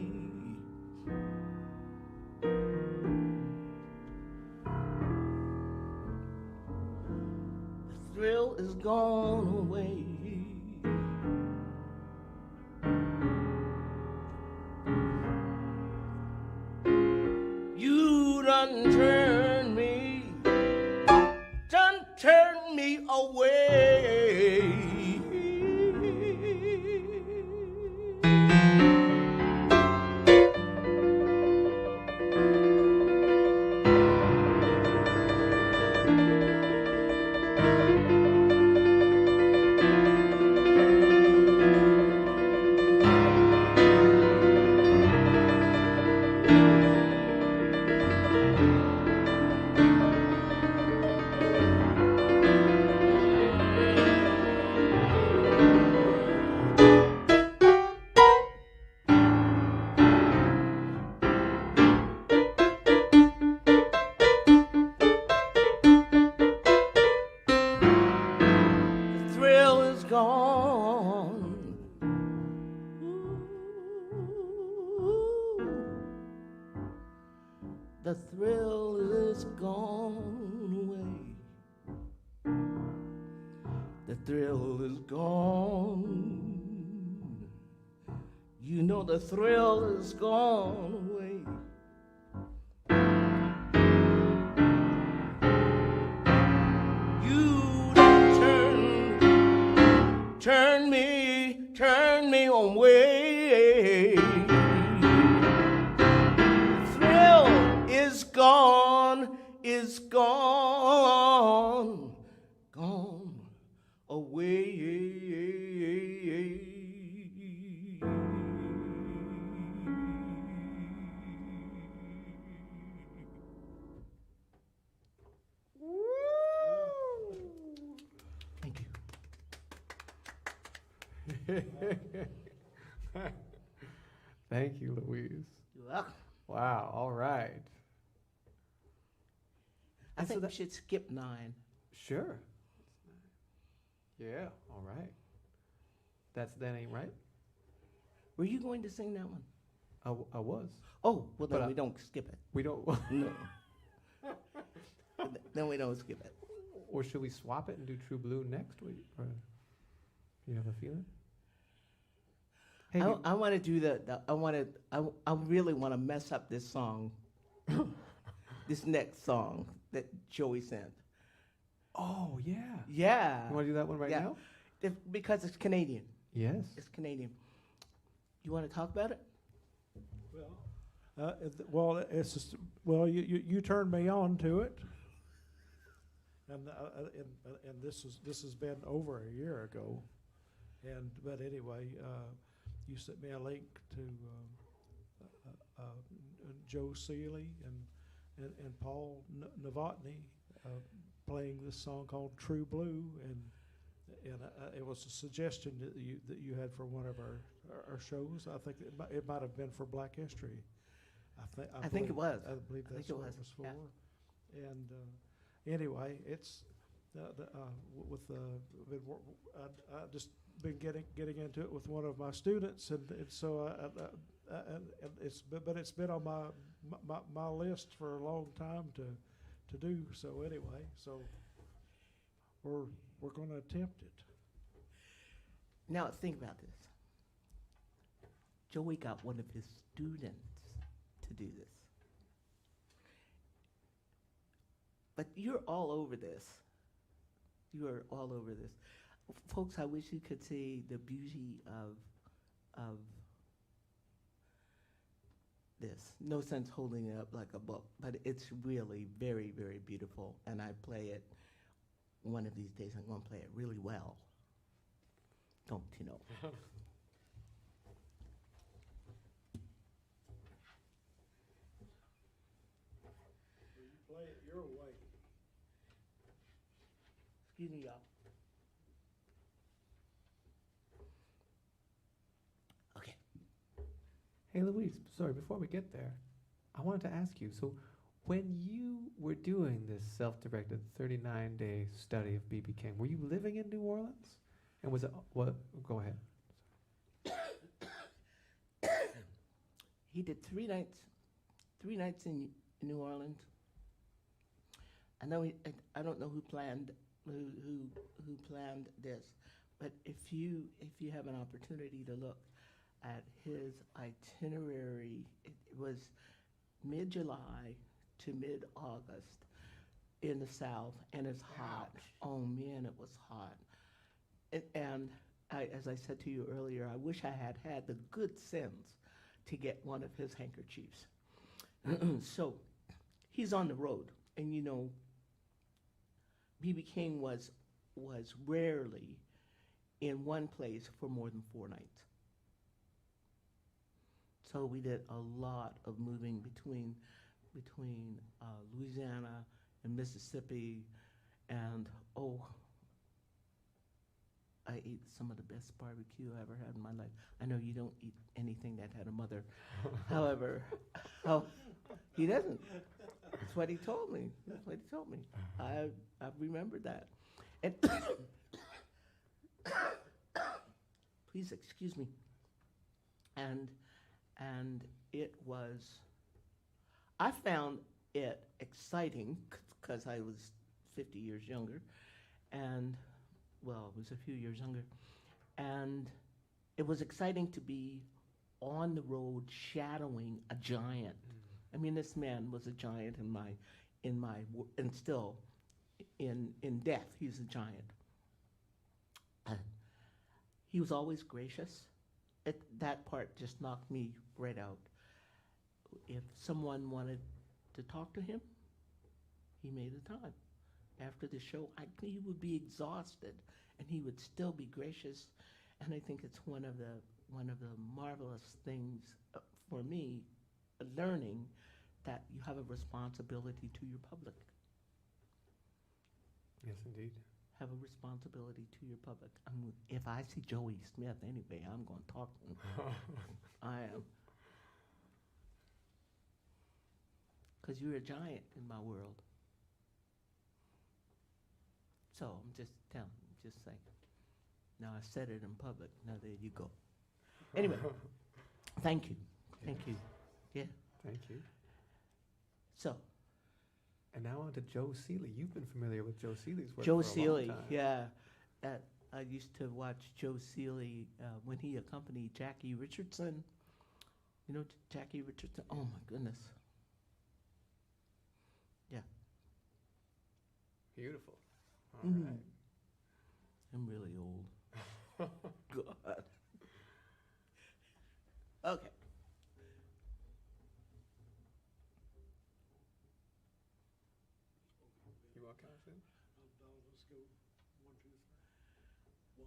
The thrill is gone away. You done turned me away. The thrill is gone away. The thrill is gone. You know the thrill is gone away. You turn me away. Is gone, gone away. Thank you. Thank you, Louise. You're welcome. Wow, all right. I And so think we that- should skip 9. Sure. Yeah, all right. That ain't right? Were you going to sing that one? I was. Oh, well, then But, we don't skip it. We don't, No. Then we don't skip it. or should we swap it and do True Blue next week? Or you have a feeling? Hey, I want to do I really want to mess up this song, this next song that Joey sent. oh, yeah. Yeah. You want to do that one right Yeah. now? Because it's Canadian. Yes. It's Canadian. You want to talk about it? It's just, you turned me on to it, and this has been over a year ago, but anyway, you sent me a link to Joe Seeley and Paul Novotny playing this song called True Blue, and it was a suggestion that you had for one of our shows. I think it might have been for Black History. I think it was. I believe that's what it was for. Yeah. And anyway, it's I just been getting into it with one of my students, and so it's been on my list for a long time to do. So anyway, so we're going to attempt it. Now think about this. Joey got one of his students to do this. But you're all over this. You are all over this. Folks, I wish you could see the beauty of this. No sense holding it up like a book, but it's really very, very beautiful. And I play it one of these days. I'm going to play it really well. Don't you know? You play it your way. Excuse me, y'all. Okay. Hey, Louise, sorry, before we get there, I wanted to ask you, so when you were doing this self-directed 39-day study of B.B. King, were you living in New Orleans? And was it, what, go ahead. He did 3 nights in New Orleans. I know I don't know who planned this, but if you have an opportunity to look at his itinerary, it was mid-July to mid-August in the South, and it's hot. Oh man, it was hot. And as I said to you earlier, I wish I had had the good sense to get one of his handkerchiefs. So he's on the road, and you know, B.B. King was rarely in one place for more than 4 nights. So we did a lot of moving between Louisiana and Mississippi, and I ate some of the best barbecue I ever had in my life. I know you don't eat anything that had a mother. However, he doesn't. That's what he told me. That's what he told me. I've remembered that. And please excuse me. And it was, I found it exciting because I was 50 years younger, and well, it was a few years younger, and it was exciting to be on the road shadowing a giant. I mean, this man was a giant and still in death, he's a giant. He was always gracious. That part just knocked me right out. If someone wanted to talk to him, he made the time. After the show, he would be exhausted, and he would still be gracious. And I think it's one of the marvelous things for me, learning that you have a responsibility to your public. Yes, indeed. Have a responsibility to your public. If I see Joey Smith anyway, I'm going to talk to him. I am. Because you're a giant in my world. So I'm just saying. Now I said it in public. Now there you go. Anyway, thank you. Thank you. Yeah. Thank you. So. And now on to Joe Seeley. You've been familiar with Joe Seeley's work Joe for a Seeley, long time. yeah. I used to watch Joe Seeley when he accompanied Jackie Richardson. You know Jackie Richardson? Oh my goodness. Yeah. Beautiful. All Mhm. right. I'm really old. God. Okay. You want to count us in? Let's go 1, 2, 3. 1, 2, 3.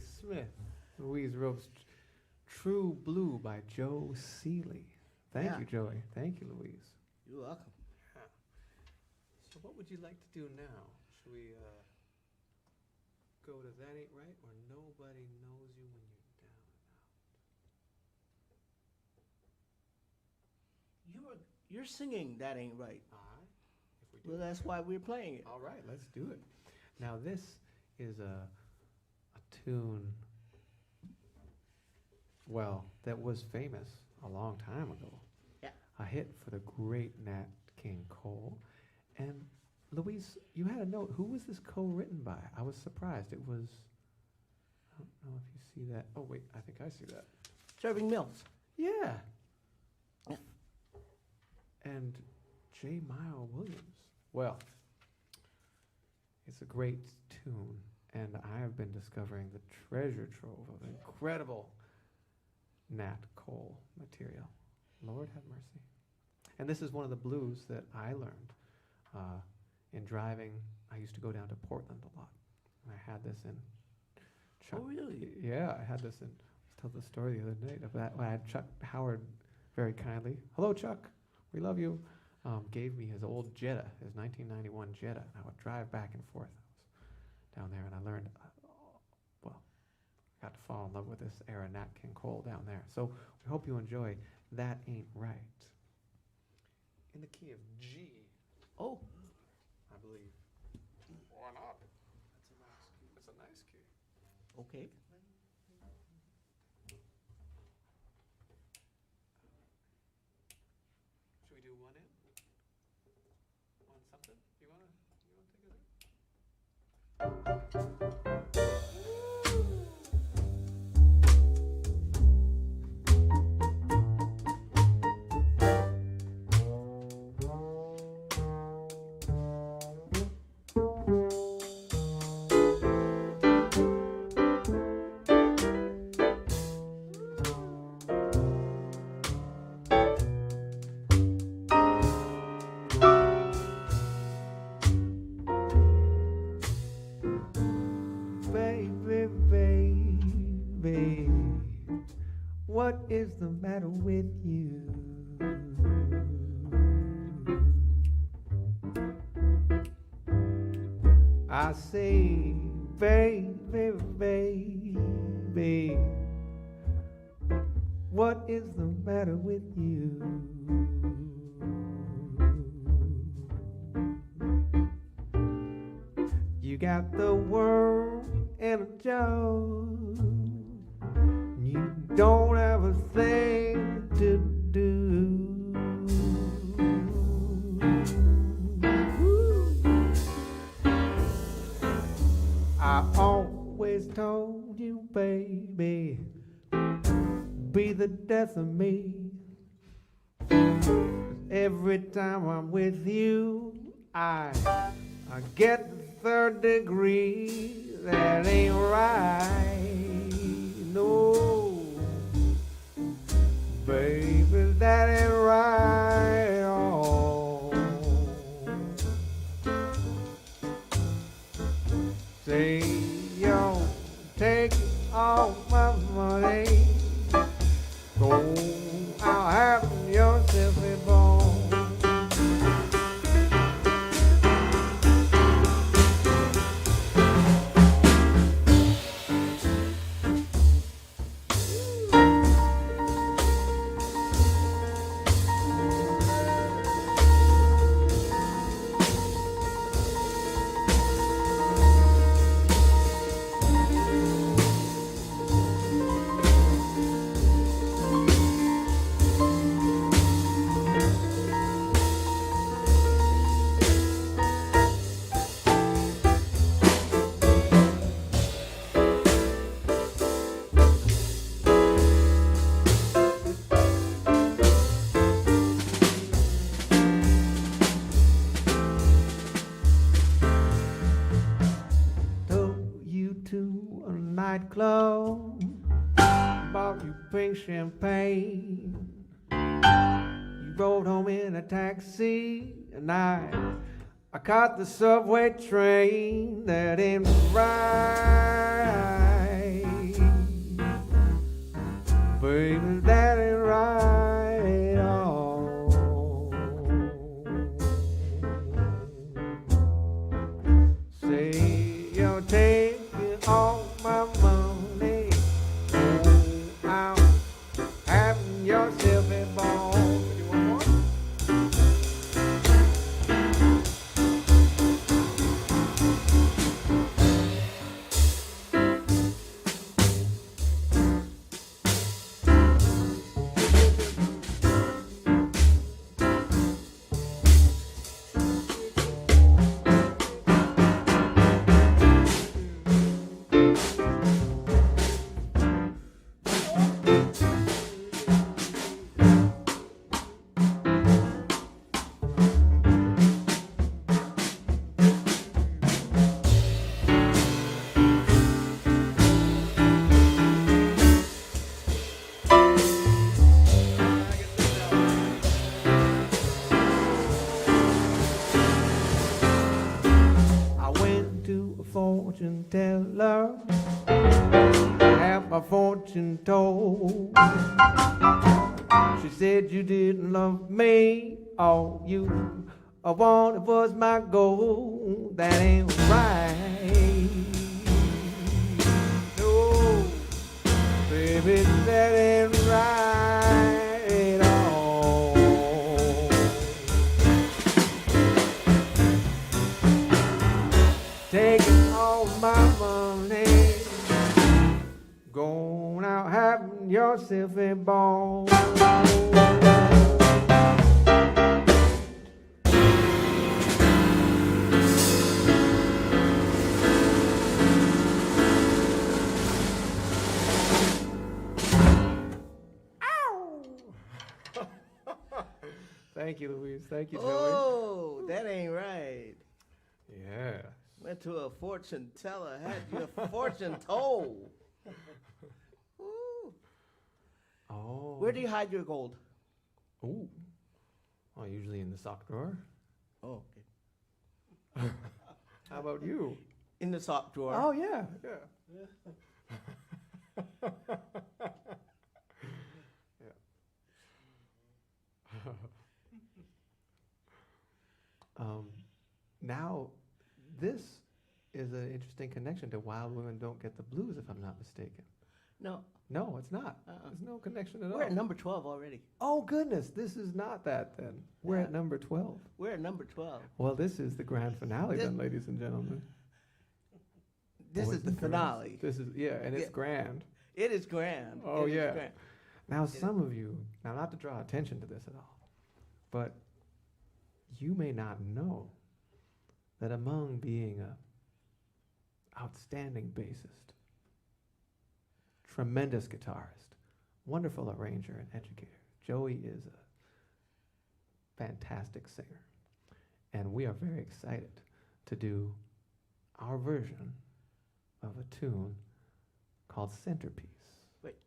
Joey Smith. Louise wrote True Blue by Joe Seeley. Thank Yeah. you, Joey. Thank you, Louise. You're welcome. So what would you like to do now? Should we go to That Ain't Right or Nobody Knows You When You're Down and Out? You're singing That Ain't Right. All right. If we do Well, that's why we're playing it. All right, let's do it. Now this is a tune, well, that was famous a long time ago. Yeah. A hit for the great Nat King Cole. And Louise, you had a note. Who was this co-written by? I was surprised. It was, I don't know if you see that. Oh, wait, I think I see that. Serving Mills. Yeah. Yeah. And J. Mile Williams. Well, it's a great tune, and I have been discovering the treasure trove of incredible Nat Cole material. Lord have mercy. And this is one of the blues that I learned in driving. I used to go down to Portland a lot. And I had this in Chuck. Oh, really? Yeah, I had this in. I told the story the other night of that. When I had Chuck Howard very kindly. Hello, Chuck. We love you. Gave me his old Jetta, his 1991 Jetta, and I would drive back and forth. I was down there, and I learned, well, I got to fall in love with this era Nat King Cole down there. So we hope you enjoy That Ain't Right. In the key of G, Oh, I believe. Why not? That's a nice key. okay. Should we do one in? On something? You wanna take it? Baby, what is the matter with you? I say, baby, baby, what is the matter with you? You got the world in a jar. You don't have a thing to do. I always told you, baby, be the death of me. 'Cause every time I'm with you, I get the third degree. That ain't right, no, baby, that ain't right. Oh, say, yo, take all my money, go out having yourself a ball. To a nightclub, bought you pink champagne. You rode home in a taxi, and I caught the subway train. That ain't right. Baby, that ain't right at all. Say you're taking all my money. Go out, having yourself a ball. You want more? I went to a fortune teller, have my fortune told. She said you didn't love me, all you wanted was my gold. That ain't right. No, baby, that ain't right at all. Taking all my money, going out having yourself a ball. Thank you, Louise. Thank you, Joey. Oh, that ain't right. Yeah. Went to a fortune teller, had your fortune told. Ooh. Oh. Where do you hide your gold? Ooh. Oh, usually in the sock drawer. Oh, okay. How about you? In the sock drawer. Oh, yeah. Yeah. Now, this is an interesting connection to Wild Women Don't Get the Blues, if I'm not mistaken. No, No, it's not. Uh-uh. There's no connection at all. we're at number 12 already. Oh, goodness. This is not that, then. We're Yeah. at number 12. We're at number 12. Well, this is the grand finale, This- then, ladies and gentlemen. This Oh, is the it's grand. finale. This is, yeah, and it's Yeah. grand. It is grand. Oh, It is yeah. grand. Now, some of you, now not to draw attention to this at all, but you may not know that among being a outstanding bassist, tremendous guitarist, wonderful arranger and educator, Joey is a fantastic singer. And we are very excited to do our version of a tune called Centerpiece. Wait.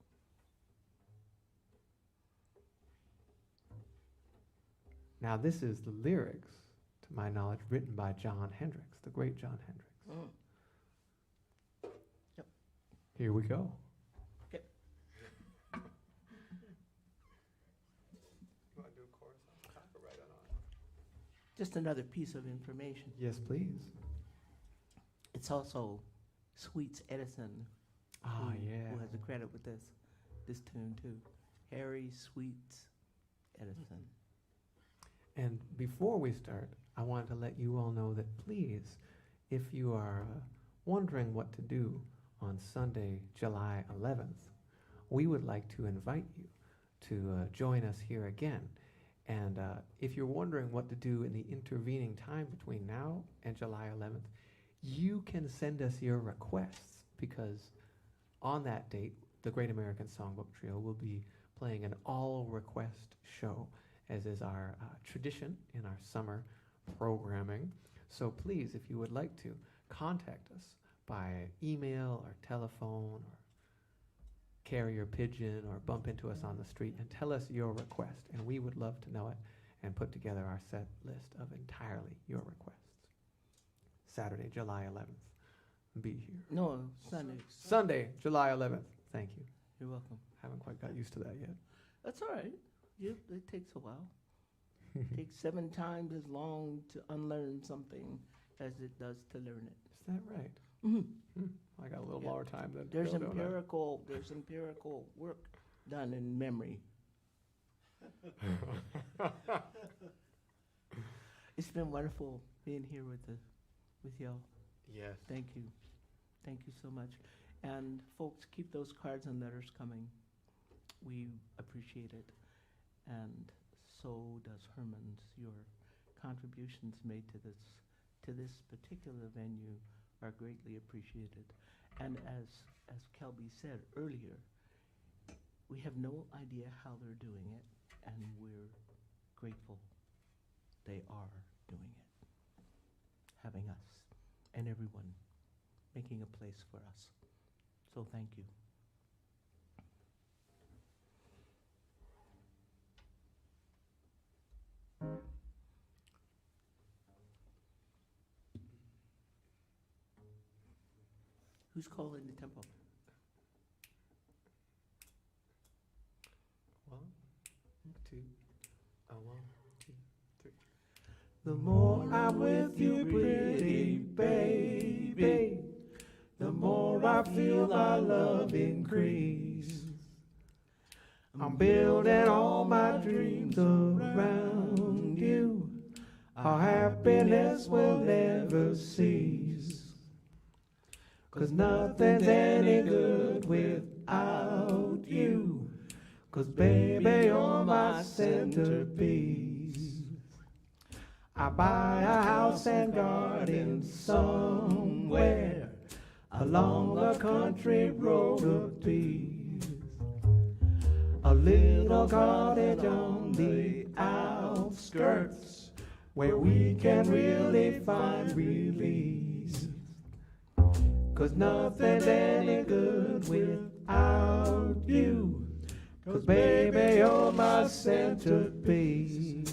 Now, this is the lyrics, to my knowledge, written by John Hendricks, the great John Hendricks. Mm. Yep. Here we go. Okay. You want to do a chorus on top or right on? Just another piece of information. Yes, please. It's also Sweets Edison Ah, yeah. who has the credit with this tune too. Harry Sweets Edison. And before we start, I wanted to let you all know that please, if you are wondering what to do on Sunday, July 11th, we would like to invite you to join us here again. And if you're wondering what to do in the intervening time between now and July 11th, you can send us your requests, because on that date, the Great American Songbook Trio will be playing an all-request show, as is our tradition in our summer programming. So please, if you would like to, contact us by email or telephone or carrier pigeon or bump into us on the street and tell us your request, and we would love to know it and put together our set list of entirely your requests. Saturday, July 11th. Be here. No, Sunday. Sunday, July 11th. Thank you. You're welcome. Haven't quite got used to that yet. That's all right. It takes a while. It takes 7 times as long to unlearn something as it does to learn it. Is that right? Mm-hmm. I got a little Yeah. more time than There's Bill, don't I? empirical work done in memory. It's been wonderful being here with y'all. Yes. Thank you. Thank you so much. And folks, keep those cards and letters coming. We appreciate it. And so does Herman's. Your contributions made to this particular venue are greatly appreciated. And as Kelby said earlier, we have no idea how they're doing it, and we're grateful they are doing it. Having us and everyone making a place for us. So thank you. Who's calling the tempo? 1, 2, 1, 2, 3. The more I'm with you, pretty baby, the more I feel our love increase. I'm building all my dreams around you. Our happiness will never cease. 'Cause nothing's any good without you. 'Cause baby, you're my centerpiece. I buy a house and garden somewhere along a country road of peace. A little cottage on the outskirts where we can really find release. 'Cause nothing's any good without you. 'Cause baby, you're my centerpiece.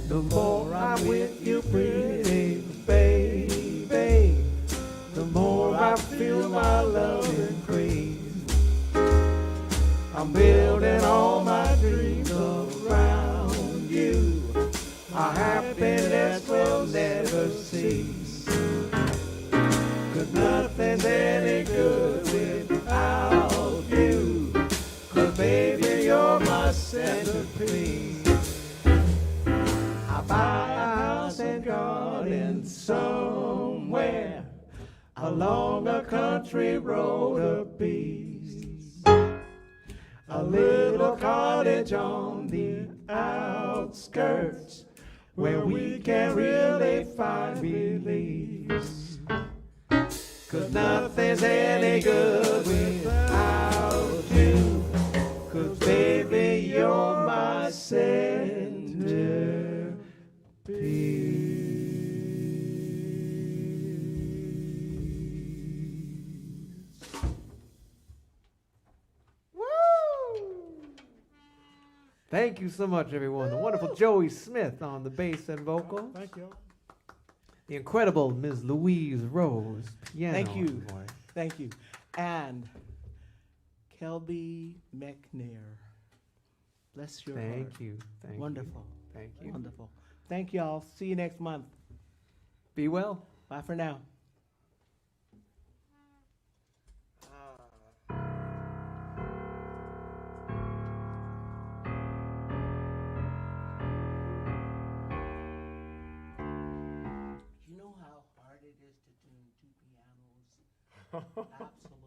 The more I'm with you, pretty baby, the more I feel my love increase. I'm building all my dreams around you. Our happiness will never cease. 'Cause nothing's any good without you. 'Cause baby, you're my centerpiece. I buy a house and garden somewhere along a country road of peace. a little cottage on the outskirts where we can really find release. 'Cause nothing's any good without you. 'Cause baby, you're my centerpiece. Thank you so much, everyone. The wonderful Joey Smith on the bass and vocal. Thank you. The incredible Ms. Louise Rose, piano. Thank you. and voice. Thank you. And Kelby McNair. Bless your heart. Thank you. Thank Wonderful. you. Thank you. Wonderful. Thank y'all. See you next month. Be well. Bye for now. You know how hard it is to tune two pianos?